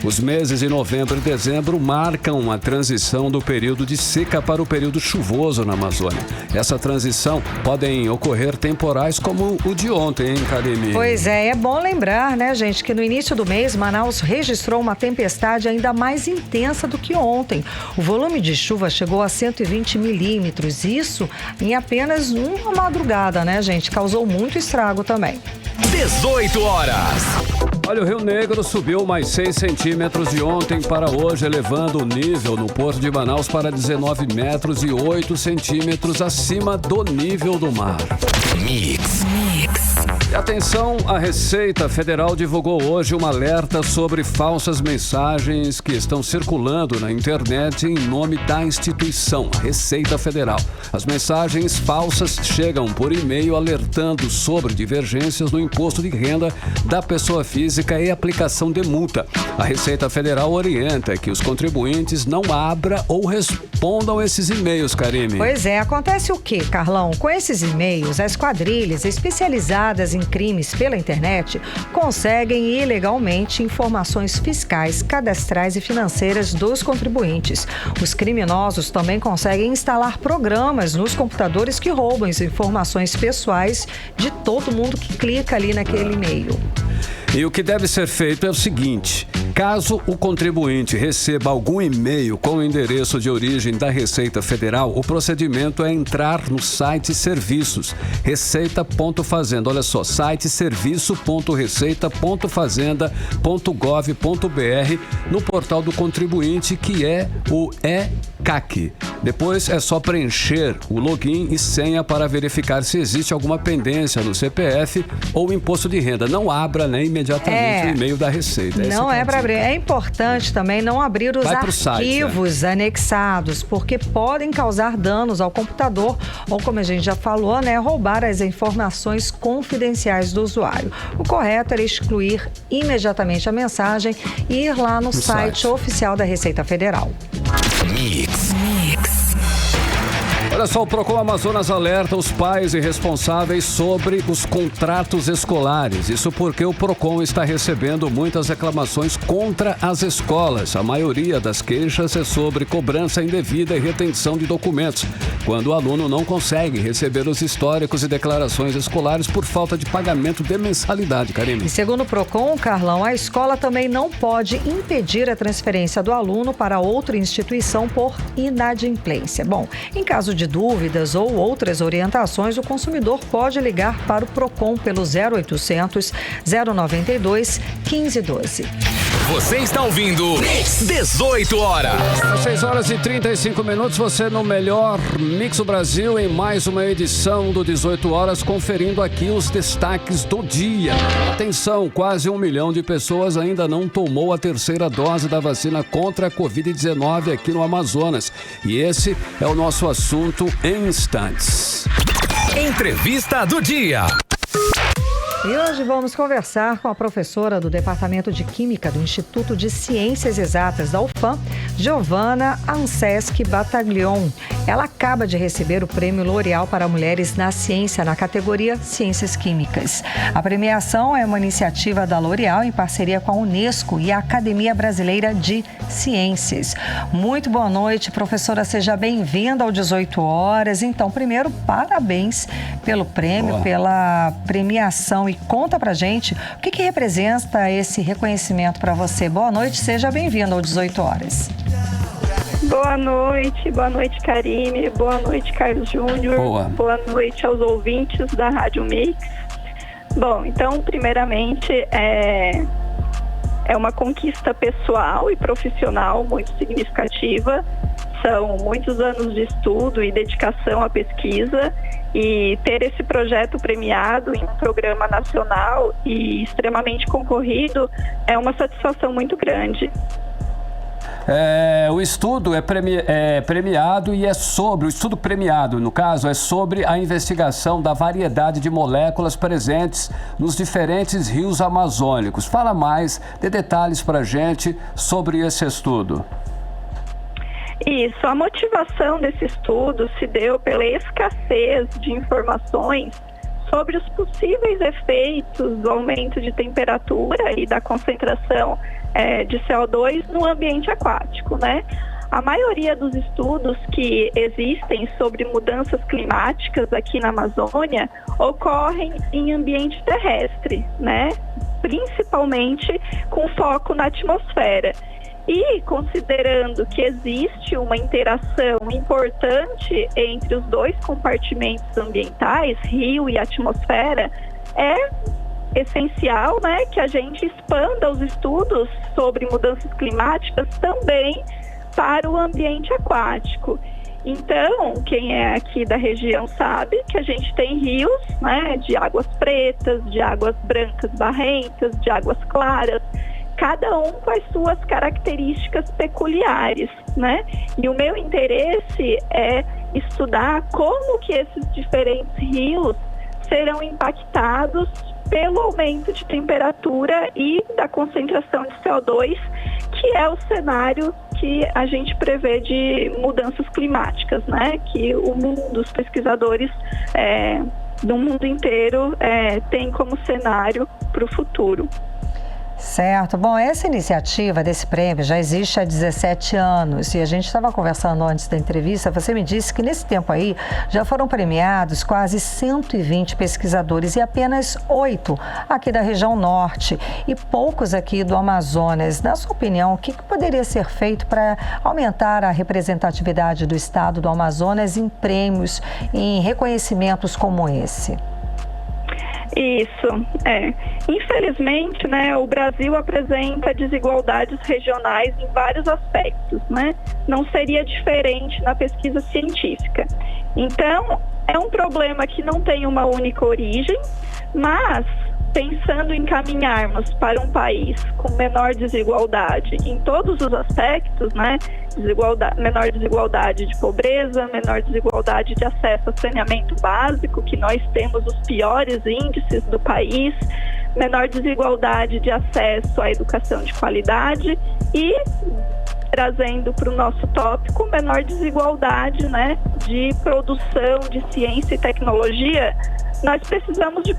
Os meses de novembro e dezembro marcam a transição do período de seca para o período chuvoso na Amazônia. Essa transição podem ocorrer temporais como o de ontem, hein, Karime? Pois é bom lembrar, né, gente, que no início do mês, Manaus registrou uma tempestade ainda mais intensa do que ontem. O volume de chuva chegou a 120 milímetros, isso em apenas uma madrugada, né, gente? Causou muito estrago também. 18 horas. Olha, o Rio Negro subiu mais 6 centímetros de ontem para hoje, elevando o nível no Porto de Manaus para 19 metros e 8 centímetros acima do nível do mar. Mix. E atenção, a Receita Federal divulgou hoje um alerta sobre falsas mensagens que estão circulando na internet em nome da instituição, Receita Federal. As mensagens falsas chegam por e-mail alertando sobre divergências no imposto de renda da pessoa física e aplicação de multa. A Receita Federal orienta que os contribuintes não abram ou respondam esses e-mails, Karime. Pois é, acontece o quê, Carlão? Com esses e-mails, as quadrilhas especializadas em crimes pela internet conseguem ilegalmente informações fiscais, cadastrais e financeiras dos contribuintes. Os criminosos também conseguem instalar programas nos computadores que roubam as informações pessoais de todo mundo que clica ali naquele e-mail. E o que deve ser feito é o seguinte: caso o contribuinte receba algum e-mail com o endereço de origem da Receita Federal, o procedimento é entrar no site Serviços, receita.fazenda. Olha só, site serviço.receita.fazenda.gov.br, no portal do contribuinte, que é o ECAC. Depois é só preencher o login e senha para verificar se existe alguma pendência no CPF ou imposto de renda. Não abra, né, imediatamente o e-mail da Receita. Não é para abrir. É importante também não abrir os arquivos anexados, porque podem causar danos ao computador ou, como a gente já falou, né, roubar as informações confidenciais do usuário. O correto era excluir imediatamente a mensagem e ir lá no site oficial da Receita Federal. Mix. Olha só, o Procon Amazonas alerta os pais e responsáveis sobre os contratos escolares. Isso porque o Procon está recebendo muitas reclamações contra as escolas. A maioria das queixas é sobre cobrança indevida e retenção de documentos, quando o aluno não consegue receber os históricos e declarações escolares por falta de pagamento de mensalidade, Karime. E segundo o Procon, Carlão, a escola também não pode impedir a transferência do aluno para outra instituição por inadimplência. Bom, em caso de dúvidas ou outras orientações, o consumidor pode ligar para o Procon pelo 0800 092 1512. Você está ouvindo 18 horas. Às 6h35, você no melhor Mix do Brasil, em mais uma edição do 18 horas, conferindo aqui os destaques do dia. Atenção, quase 1 milhão de pessoas ainda não tomou a terceira dose da vacina contra a Covid-19 aqui no Amazonas. E esse é o nosso assunto em instantes. Entrevista do dia. E hoje vamos conversar com a professora do Departamento de Química do Instituto de Ciências Exatas da UFAM, Giovana Anseschi Battaglione. Ela acaba de receber o Prêmio L'Oréal para Mulheres na Ciência, na categoria Ciências Químicas. A premiação é uma iniciativa da L'Oréal em parceria com a Unesco e a Academia Brasileira de Ciências. Muito boa noite, professora, seja bem-vinda ao 18 horas. Então, primeiro, parabéns pelo prêmio, pela premiação, e conta pra gente o que representa esse reconhecimento para você. Boa noite, seja bem-vinda ao 18 horas. Boa noite, Karine, boa noite, Carlos Júnior, boa noite aos ouvintes da Rádio Mix. Bom, então, primeiramente, é uma conquista pessoal e profissional muito significativa. São muitos anos de estudo e dedicação à pesquisa, e ter esse projeto premiado em um programa nacional e extremamente concorrido é uma satisfação muito grande. O estudo é premiado e o estudo premiado, no caso, é sobre a investigação da variedade de moléculas presentes nos diferentes rios amazônicos. Fala mais, dê detalhes para a gente sobre esse estudo. Isso, a motivação desse estudo se deu pela escassez de informações sobre os possíveis efeitos do aumento de temperatura e da concentração de CO2 no ambiente aquático, né? A maioria dos estudos que existem sobre mudanças climáticas aqui na Amazônia ocorrem em ambiente terrestre, né? Principalmente com foco na atmosfera. E considerando que existe uma interação importante entre os dois compartimentos ambientais, rio e atmosfera, é essencial, né, que a gente expanda os estudos sobre mudanças climáticas também para o ambiente aquático. Então, quem é aqui da região sabe que a gente tem rios, né, de águas pretas, de águas brancas barrentas, de águas claras, cada um com as suas características peculiares, né? E o meu interesse é estudar como que esses diferentes rios serão impactados pelo aumento de temperatura e da concentração de CO2, que é o cenário que a gente prevê de mudanças climáticas, né? Que o mundo, os pesquisadores do mundo inteiro tem como cenário para o futuro. Certo. Bom, essa iniciativa desse prêmio já existe há 17 anos e a gente estava conversando antes da entrevista, você me disse que nesse tempo aí já foram premiados quase 120 pesquisadores e apenas 8 aqui da região norte e poucos aqui do Amazonas. Na sua opinião, o que poderia ser feito para aumentar a representatividade do estado do Amazonas em prêmios, em reconhecimentos como esse? Isso, Infelizmente, né, o Brasil apresenta desigualdades regionais em vários aspectos, né? Não seria diferente na pesquisa científica. Então, é um problema que não tem uma única origem, mas pensando em caminharmos para um país com menor desigualdade em todos os aspectos, né? Menor desigualdade de pobreza, menor desigualdade de acesso a saneamento básico, que nós temos os piores índices do país, menor desigualdade de acesso à educação de qualidade e, trazendo para o nosso tópico, menor desigualdade, né, de produção de ciência e tecnologia. Nós precisamos de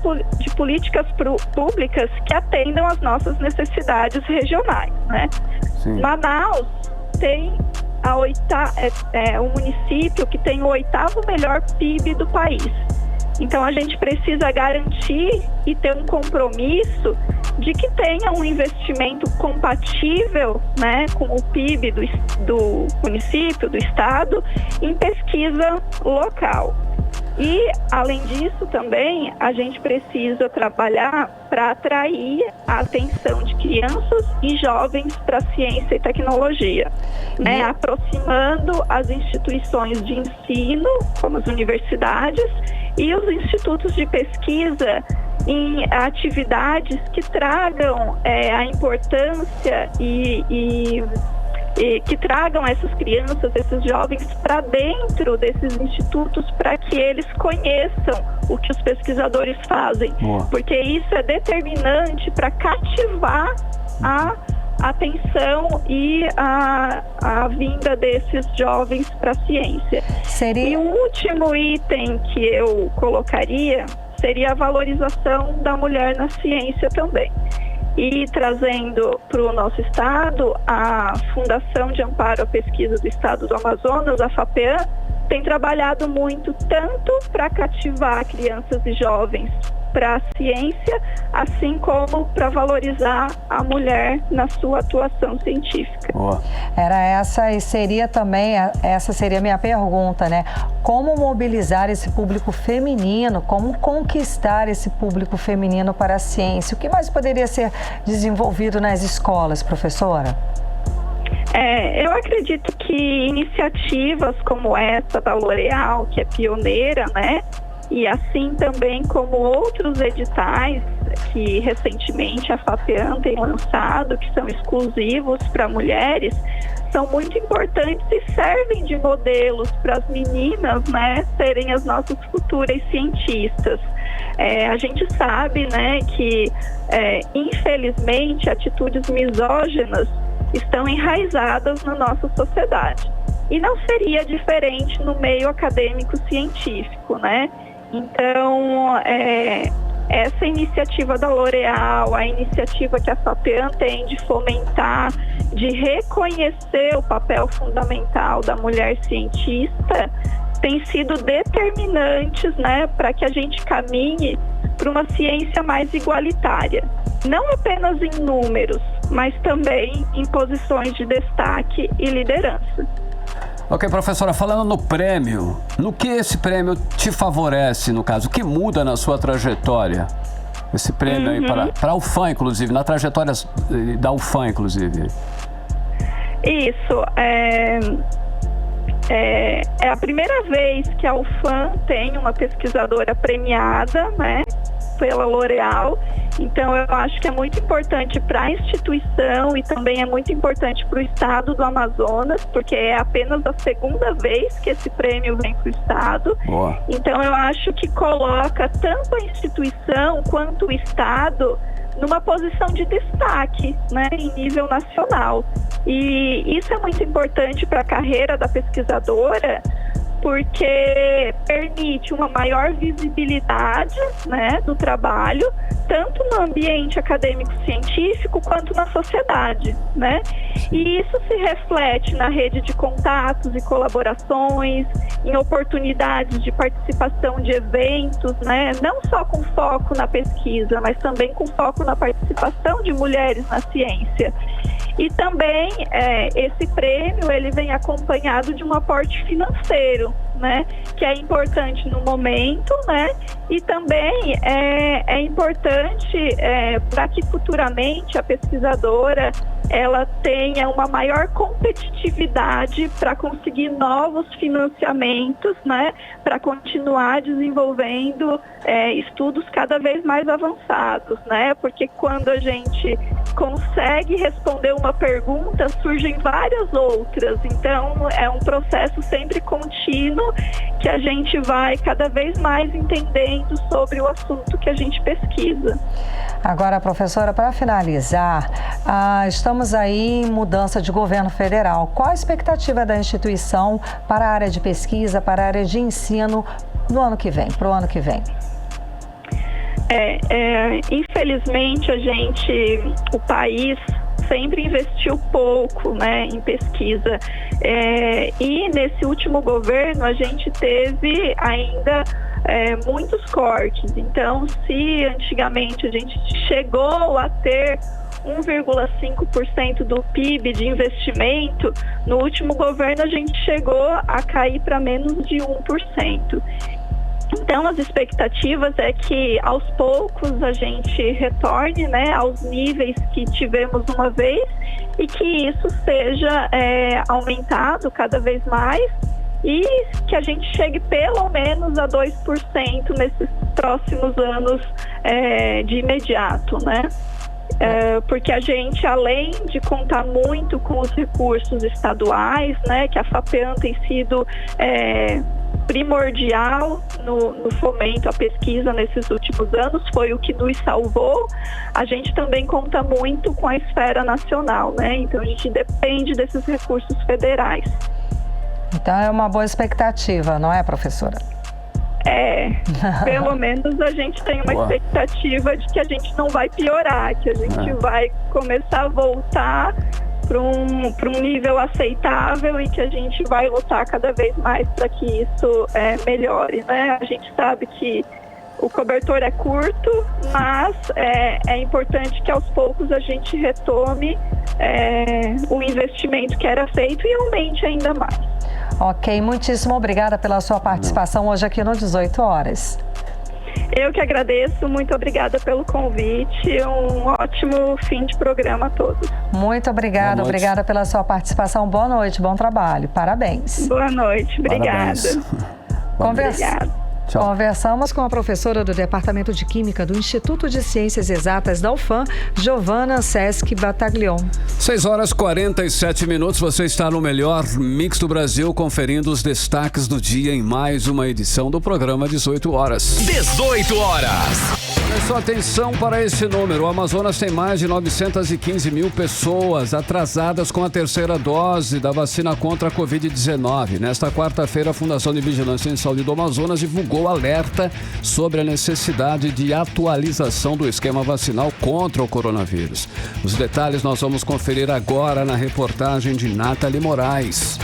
políticas públicas que atendam às nossas necessidades regionais, né? Sim. Manaus tem o município que tem o 8º melhor PIB do país. Então, a gente precisa garantir e ter um compromisso de que tenha um investimento compatível, né, com o PIB do município, do estado, em pesquisa local. E, além disso, também, a gente precisa trabalhar para atrair a atenção de crianças e jovens para a ciência e tecnologia, né? Aproximando as instituições de ensino, como as universidades, e os institutos de pesquisa em atividades que tragam a importância e que tragam essas crianças, esses jovens para dentro desses institutos para que eles conheçam o que os pesquisadores fazem. Boa. Porque isso é determinante para cativar atenção e a vinda desses jovens para a ciência. E o último item que eu colocaria seria a valorização da mulher na ciência também. E trazendo para o nosso estado, a Fundação de Amparo à Pesquisa do Estado do Amazonas, a FAPEAM, tem trabalhado muito tanto para cativar crianças e jovens para a ciência, assim como para valorizar a mulher na sua atuação científica. Era essa e seria também, essa seria a minha pergunta, né? Como mobilizar esse público feminino, como conquistar esse público feminino para a ciência? O que mais poderia ser desenvolvido nas escolas, professora? Eu acredito que iniciativas como essa da L'Oréal, que é pioneira, né? E assim também como outros editais que recentemente a FAPEAM tem lançado, que são exclusivos para mulheres, são muito importantes e servem de modelos para as meninas, né, serem as nossas futuras cientistas. A gente sabe, né, que infelizmente atitudes misóginas estão enraizadas na nossa sociedade. E não seria diferente no meio acadêmico científico, né? Então, essa iniciativa da L'Oréal, a iniciativa que a FAPEAM tem de fomentar, de reconhecer o papel fundamental da mulher cientista, tem sido determinantes, né, para que a gente caminhe para uma ciência mais igualitária. Não apenas em números, mas também em posições de destaque e liderança. Ok, professora, falando no prêmio, no que esse prêmio te favorece, no caso? O que muda na sua trajetória? Esse prêmio aí para a UFAM, inclusive, na trajetória da UFAM, inclusive. Isso, é a primeira vez que a UFAM tem uma pesquisadora premiada, né, pela L'Oréal. Então, eu acho que é muito importante para a instituição e também é muito importante para o estado do Amazonas, porque é apenas a segunda vez que esse prêmio vem para o estado. Então, eu acho que coloca tanto a instituição quanto o estado numa posição de destaque, né, em nível nacional. E isso é muito importante para a carreira da pesquisadora, porque permite uma maior visibilidade, né, do trabalho, tanto no ambiente acadêmico-científico quanto na sociedade, né? E isso se reflete na rede de contatos e colaborações, em oportunidades de participação de eventos, né? Não só com foco na pesquisa, mas também com foco na participação de mulheres na ciência. E também esse prêmio ele vem acompanhado de um aporte financeiro, né, que é importante no momento, né, e também é importante para que futuramente a pesquisadora ela tenha uma maior competitividade para conseguir novos financiamentos, né, para continuar desenvolvendo estudos cada vez mais avançados, né, porque quando a gente consegue responder uma pergunta, surgem várias outras, então é um processo sempre contínuo que a gente vai cada vez mais entendendo sobre o assunto que a gente pesquisa. Agora, professora, para finalizar, estamos aí em mudança de governo federal. Qual a expectativa da instituição para a área de pesquisa, para a área de ensino no ano que vem, para o ano que vem? Infelizmente, o país sempre investiu pouco, né, em pesquisa. E nesse último governo a gente teve ainda muitos cortes. Então, se antigamente a gente chegou a ter 1,5% do PIB de investimento, no último governo a gente chegou a cair para menos de 1%. Então, as expectativas é que aos poucos a gente retorne, né, aos níveis que tivemos uma vez e que isso seja aumentado cada vez mais e que a gente chegue pelo menos a 2% nesses próximos anos de imediato, né? Porque a gente, além de contar muito com os recursos estaduais, né, que a FAPEAM tem sido primordial no fomento à pesquisa nesses últimos anos, foi o que nos salvou. A gente também conta muito com a esfera nacional, né? Então a gente depende desses recursos federais. Então é uma boa expectativa, não é, professora? Pelo menos a gente tem uma expectativa de que a gente não vai piorar, que a gente vai começar a voltar para um nível aceitável e que a gente vai lutar cada vez mais para que isso melhore, né? A gente sabe que o cobertor é curto, mas é importante que aos poucos a gente retome o investimento que era feito e aumente ainda mais. Ok, muitíssimo obrigada pela sua participação hoje aqui no 18 horas. Eu que agradeço, muito obrigada pelo convite, um ótimo fim de programa a todos. Muito obrigada, obrigada pela sua participação, boa noite, bom trabalho, parabéns. Boa noite, obrigada. Obrigada. Conversamos com a professora do Departamento de Química do Instituto de Ciências Exatas da UFAM, Giovana Sesc Battaglion. 6h47, você está no melhor mix do Brasil, conferindo os destaques do dia em mais uma edição do programa 18 horas. 18 horas. Só atenção para esse número. O Amazonas tem mais de 915 mil pessoas atrasadas com a terceira dose da vacina contra a Covid-19. Nesta quarta-feira, a Fundação de Vigilância em Saúde do Amazonas divulgou alerta sobre a necessidade de atualização do esquema vacinal contra o coronavírus. Os detalhes nós vamos conferir agora na reportagem de Nathalie Moraes.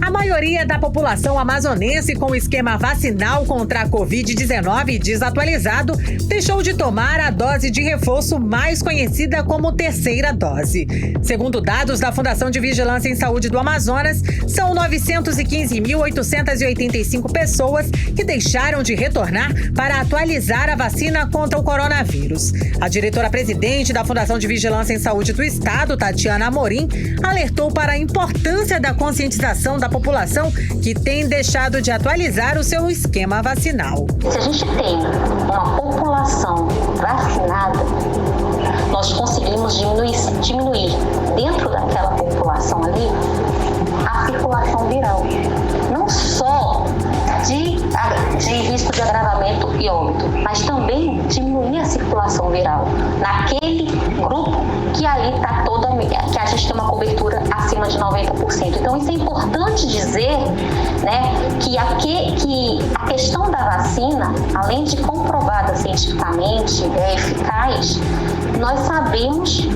A maioria da população amazonense com o esquema vacinal contra a Covid-19 desatualizado deixou de tomar a dose de reforço mais conhecida como terceira dose. Segundo dados da Fundação de Vigilância em Saúde do Amazonas, são 915.885 pessoas que deixaram de retornar para atualizar a vacina contra o coronavírus. A diretora-presidente da Fundação de Vigilância em Saúde do Estado, Tatiana Amorim, alertou para a importância da conscientização da população que tem deixado de atualizar o seu esquema vacinal. Se a gente tem uma população vacinada, nós conseguimos diminuir dentro daquela população ali a circulação viral. Não só de risco de agravamento e óbito, mas também diminuir a circulação viral naquele grupo que ali está que a gente tem uma cobertura acima de 90%. Então isso é importante dizer, né, que a questão da vacina, além de comprovada cientificamente, é eficaz, nós sabemos,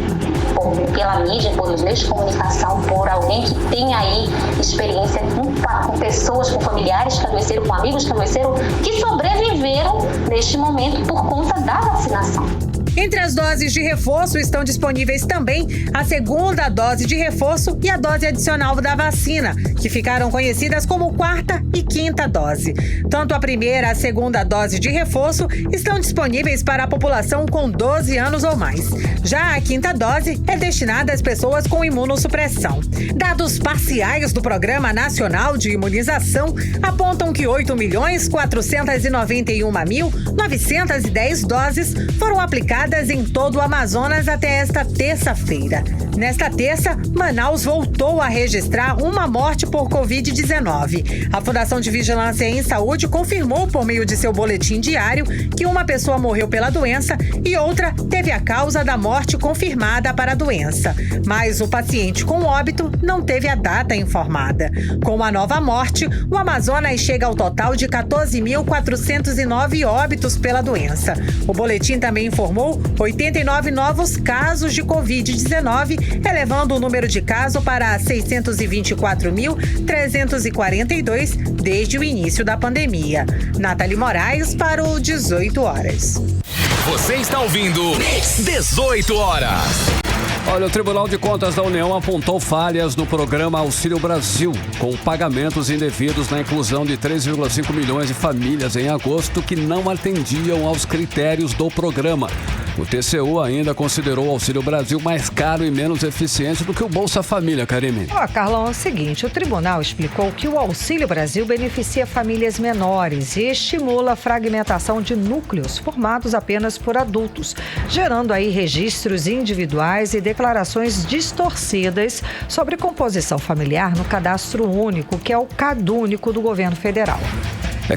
pela mídia, pelos meios de comunicação, por alguém que tem aí experiência com pessoas, com familiares que adoeceram, com amigos que adoeceram, que sobreviveram neste momento por conta da vacinação. Entre as doses de reforço estão disponíveis também a segunda dose de reforço e a dose adicional da vacina, que ficaram conhecidas como quarta e quinta dose. Tanto a primeira e a segunda dose de reforço estão disponíveis para a população com 12 anos ou mais. Já a quinta dose é destinada às pessoas com imunossupressão. Dados parciais do Programa Nacional de Imunização apontam que 8.491.910 doses foram aplicadas em todo o Amazonas até esta terça-feira. Nesta terça, Manaus voltou a registrar uma morte por Covid-19. A Fundação de Vigilância em Saúde confirmou por meio de seu boletim diário que uma pessoa morreu pela doença e outra teve a causa da morte confirmada para a doença. Mas o paciente com óbito não teve a data informada. Com a nova morte, o Amazonas chega ao total de 14.409 óbitos pela doença. O boletim também informou 89 novos casos de Covid-19, elevando o número de casos para 624.342 desde o início da pandemia. Nathalie Moraes para o 18 horas. Você está ouvindo 18 horas. Olha, o Tribunal de Contas da União apontou falhas no programa Auxílio Brasil, com pagamentos indevidos na inclusão de 3,5 milhões de famílias em agosto que não atendiam aos critérios do programa. O TCU ainda considerou o Auxílio Brasil mais caro e menos eficiente do que o Bolsa Família, Karime. Carlão, é o seguinte, o tribunal explicou que o Auxílio Brasil beneficia famílias menores e estimula a fragmentação de núcleos formados apenas por adultos, gerando aí registros individuais e declarações declarações distorcidas sobre composição familiar no cadastro único, que é o CadÚnico do governo federal.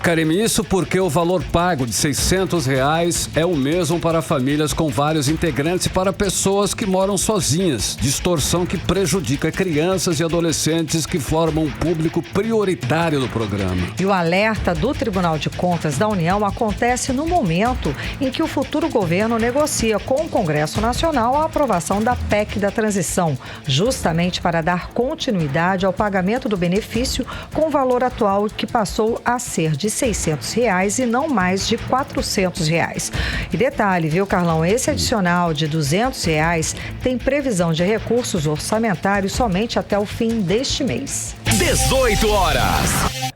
Karime, isso porque o valor pago de R$600 é o mesmo para famílias com vários integrantes e para pessoas que moram sozinhas. Distorção que prejudica crianças e adolescentes que formam um público prioritário do programa. E o alerta do Tribunal de Contas da União acontece no momento em que o futuro governo negocia com o Congresso Nacional a aprovação da PEC da transição, justamente para dar continuidade ao pagamento do benefício com o valor atual que passou a ser de R$600 e não mais de R$400. E detalhe, viu, Carlão? Esse adicional de R$200 tem previsão de recursos orçamentários somente até o fim deste mês. 18 horas.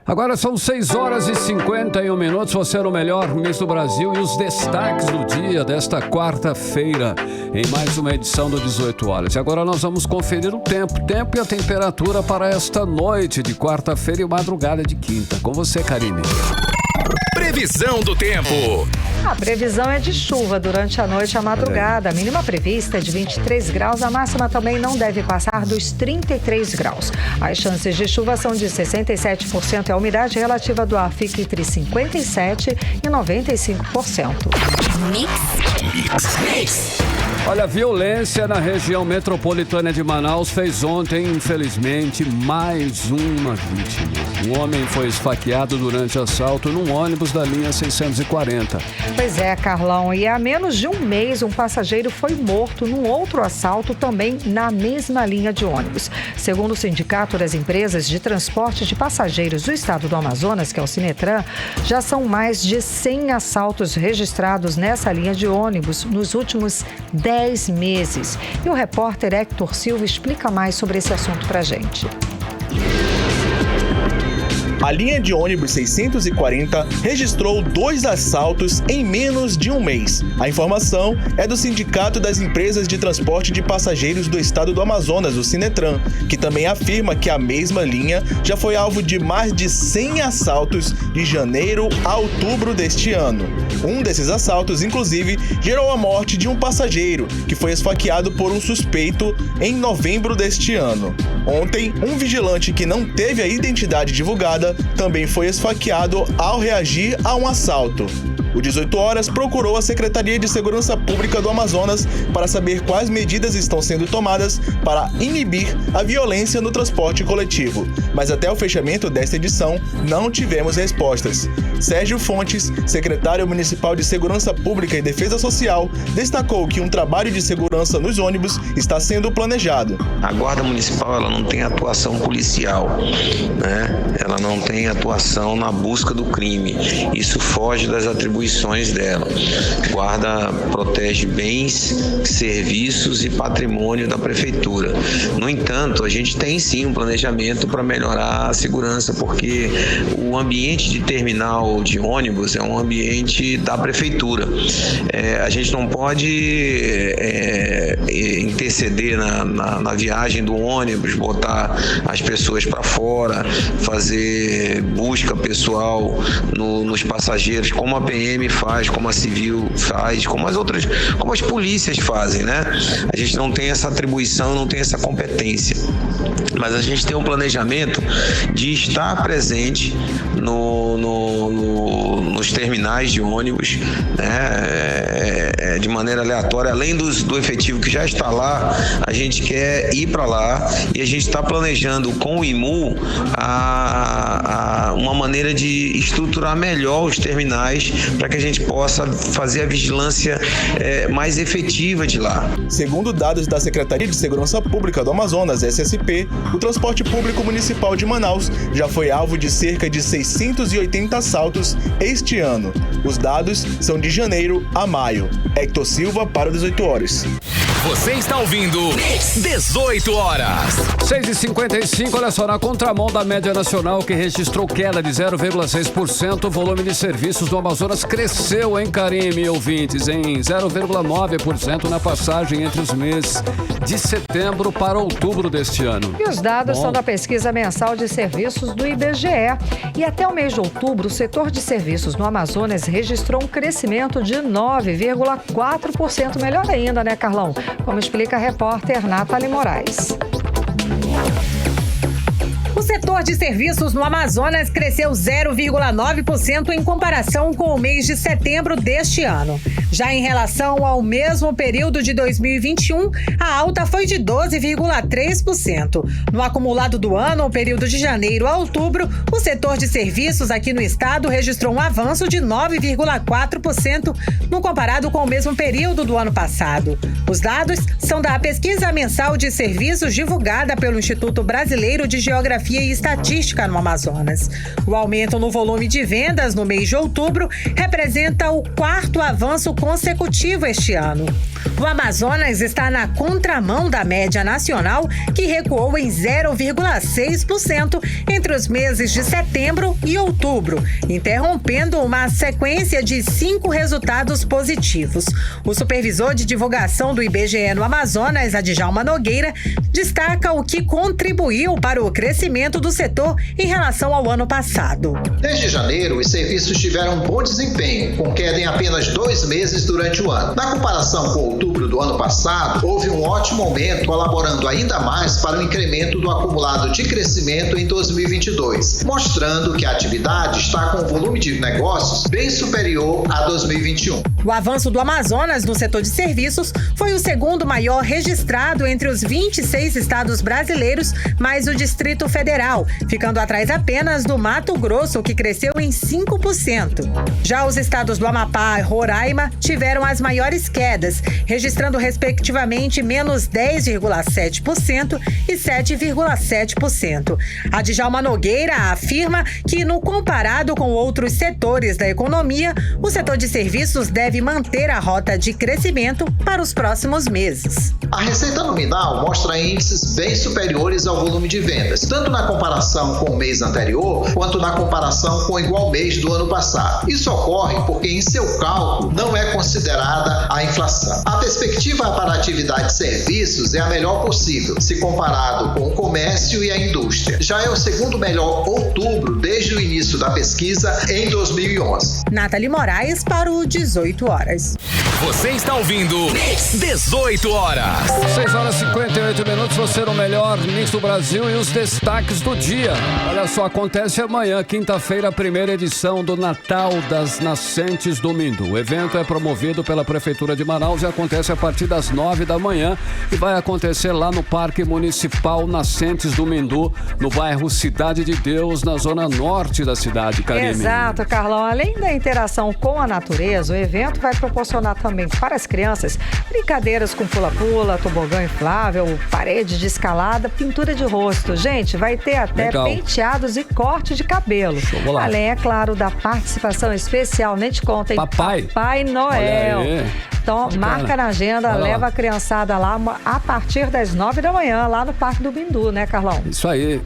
Agora são 6h51. Você é o melhor Mix do Brasil e os destaques do dia desta quarta-feira em mais uma edição do 18 horas. E agora nós vamos conferir o tempo e a temperatura para esta noite de quarta-feira e madrugada de quinta. Com você, Karime. Previsão do tempo. A previsão é de chuva durante a noite e a madrugada. A mínima prevista é de 23 graus, a máxima também não deve passar dos 33 graus. As chances de chuva são de 67% e a umidade relativa do ar fica entre 57% e 95%. Mix. Olha, a violência na região metropolitana de Manaus fez ontem, infelizmente, mais uma vítima. Um homem foi esfaqueado durante assalto num ônibus da linha 640. Pois é, Carlão. E há menos de um mês, um passageiro foi morto num outro assalto também na mesma linha de ônibus. Segundo o Sindicato das Empresas de Transporte de Passageiros do Estado do Amazonas, que é o Sinetran, já são mais de 100 assaltos registrados nessa linha de ônibus nos últimos 10 meses. E o repórter Hector Silva explica mais sobre esse assunto pra gente. A linha de ônibus 640 registrou 2 assaltos em menos de um mês. A informação é do Sindicato das Empresas de Transporte de Passageiros do Estado do Amazonas, o Sinetran, que também afirma que a mesma linha já foi alvo de mais de 100 assaltos de janeiro a outubro deste ano. Um desses assaltos, inclusive, gerou a morte de um passageiro, que foi esfaqueado por um suspeito em novembro deste ano. Ontem, um vigilante que não teve a identidade divulgada também foi esfaqueado ao reagir a um assalto. O 18 horas procurou a Secretaria de Segurança Pública do Amazonas para saber quais medidas estão sendo tomadas para inibir a violência no transporte coletivo. Mas até o fechamento desta edição, não tivemos respostas. Sérgio Fontes, secretário municipal de Segurança Pública e Defesa Social, destacou que um trabalho de segurança nos ônibus está sendo planejado. A Guarda Municipal ela não tem atuação policial, né? Ela não tem atuação na busca do crime. Isso foge das atribuições dela. Guarda protege bens, serviços e patrimônio da prefeitura. No entanto, a gente tem sim um planejamento para melhorar a segurança, porque o ambiente de terminal de ônibus é um ambiente da prefeitura. A gente não pode interceder na viagem do ônibus, botar as pessoas para fora, fazer busca pessoal nos passageiros, como a PM faz, como a Civil faz, como as polícias fazem, né? A gente não tem essa atribuição, não tem essa competência. Mas a gente tem um planejamento de estar presente nos terminais de ônibus, né? De maneira aleatória, além do efetivo que já está lá, a gente quer ir para lá e a gente está planejando com o IMU uma maneira de estruturar melhor os terminais para que a gente possa fazer a vigilância mais efetiva de lá. Segundo dados da Secretaria de Segurança Pública do Amazonas, SSP, o transporte público municipal de Manaus já foi alvo de cerca de 680 assaltos este ano. Os dados são de janeiro a maio. Hector Silva para o 18 horas. Você está ouvindo 18 horas. 6h55, olha só, na contramão da média nacional que registrou registrou queda de 0,6%. O volume de serviços do Amazonas cresceu, hein, Karime, ouvintes, em 0,9% na passagem entre os meses de setembro para outubro deste ano. E os dados são da pesquisa mensal de serviços do IBGE. E até o mês de outubro, o setor de serviços no Amazonas registrou um crescimento de 9,4%. Melhor ainda, né, Carlão? Como explica a repórter Nathalie Moraes. O setor de serviços no Amazonas cresceu 0,9% em comparação com o mês de setembro deste ano. Já em relação ao mesmo período de 2021, a alta foi de 12,3%. No acumulado do ano, o período de janeiro a outubro, o setor de serviços aqui no estado registrou um avanço de 9,4% no comparado com o mesmo período do ano passado. Os dados são da pesquisa mensal de serviços divulgada pelo Instituto Brasileiro de Geografia e Estatística no Amazonas. O aumento no volume de vendas no mês de outubro representa o 4º avanço consecutivo este ano. O Amazonas está na contramão da média nacional, que recuou em 0,6% entre os meses de setembro e outubro, interrompendo uma sequência de 5 resultados positivos. O supervisor de divulgação do IBGE no Amazonas, Adjalma Nogueira, destaca o que contribuiu para o crescimento do setor em relação ao ano passado. Desde janeiro, os serviços tiveram um bom desempenho, com queda em apenas 2 meses durante o ano. Na comparação com outubro do ano passado, houve um ótimo aumento, colaborando ainda mais para o incremento do acumulado de crescimento em 2022, mostrando que a atividade está com um volume de negócios bem superior a 2021. O avanço do Amazonas no setor de serviços foi o segundo maior registrado entre os 26 estados brasileiros, mais o Distrito Federal, ficando atrás apenas do Mato Grosso, que cresceu em 5%. Já os estados do Amapá e Roraima tiveram as maiores quedas, registrando respectivamente menos 10,7% e 7,7%. A Djalma Nogueira afirma que, no comparado com outros setores da economia, o setor de serviços deve manter a rota de crescimento para os próximos meses. A receita nominal mostra índices bem superiores ao volume de vendas, tanto na comparação com o mês anterior, quanto na comparação com o igual mês do ano passado. Isso ocorre porque em seu cálculo não é considerada a inflação. A perspectiva para a atividade de serviços é a melhor possível, se comparado com o comércio e a indústria. Já é o segundo melhor outubro desde o início da pesquisa em 2011. Nathalie Moraes para o 18 horas. Você está ouvindo 18 horas. 6 horas e 58 minutos, você no melhor mix do Brasil e os destaques do dia. Olha só, acontece amanhã, quinta-feira, a primeira edição do Natal das Nascentes do Mindu. O evento é promovido pela Prefeitura de Manaus e acontece a partir das 9 da manhã e vai acontecer lá no Parque Municipal Nascentes do Mindu, no bairro Cidade de Deus, na zona norte da cidade, Karime. Exato, Carlão. Além da interação com a natureza, o evento vai proporcionar também para as crianças brincadeiras com pula-pula, tobogã inflável, parede de escalada, pintura de rosto. Gente, vai ter até penteados e corte de cabelo. Além, é claro, da participação especial, nem te conta, hein? Papai Noel. Então, marca na agenda, leva a criançada lá a partir das 9 da manhã, lá no Parque do Mindu, né, Carlão? Isso aí.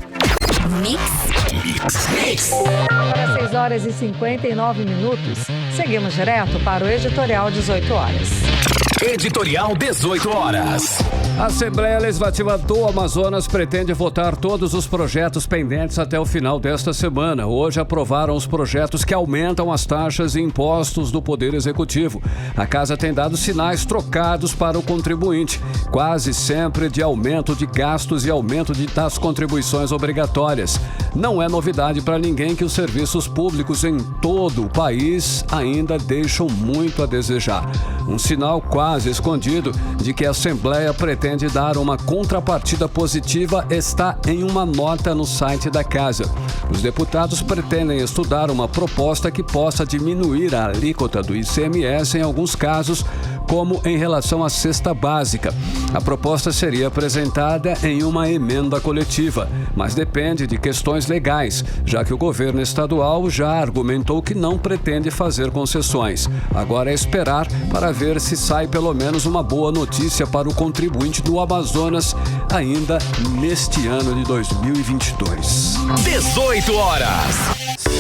Agora 6 horas e 59 minutos. Seguimos direto para o Editorial 18 horas. Editorial 18 horas. A Assembleia Legislativa do Amazonas pretende votar todos os projetos pendentes até o final desta semana. Hoje aprovaram os projetos que aumentam as taxas e impostos do Poder Executivo. A Casa tem dado sinais trocados para o contribuinte, quase sempre de aumento de gastos e aumento das contribuições obrigatórias. Não é novidade para ninguém que os serviços públicos em todo o país ainda deixam muito a desejar. Um sinal quase escondido de que a Assembleia pretende dar uma contrapartida positiva está em uma nota no site da Casa. Os deputados pretendem estudar uma proposta que possa diminuir a alíquota do ICMS em alguns casos, como em relação à cesta básica. A proposta seria apresentada em uma emenda coletiva, mas depende de questões legais, já que o governo estadual já argumentou que não pretende fazer concessões. Agora é esperar para ver se sai pelo menos uma boa notícia para o contribuinte do Amazonas ainda neste ano de 2022. 18 horas.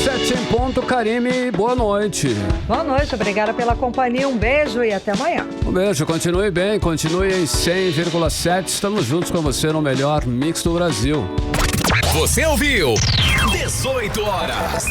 7 em ponto, Karime, boa noite. Boa noite, obrigada pela companhia, um beijo e até amanhã. Um beijo, continue bem, continue em 100,7, estamos juntos com você no melhor mix do Brasil. Você ouviu 18 horas.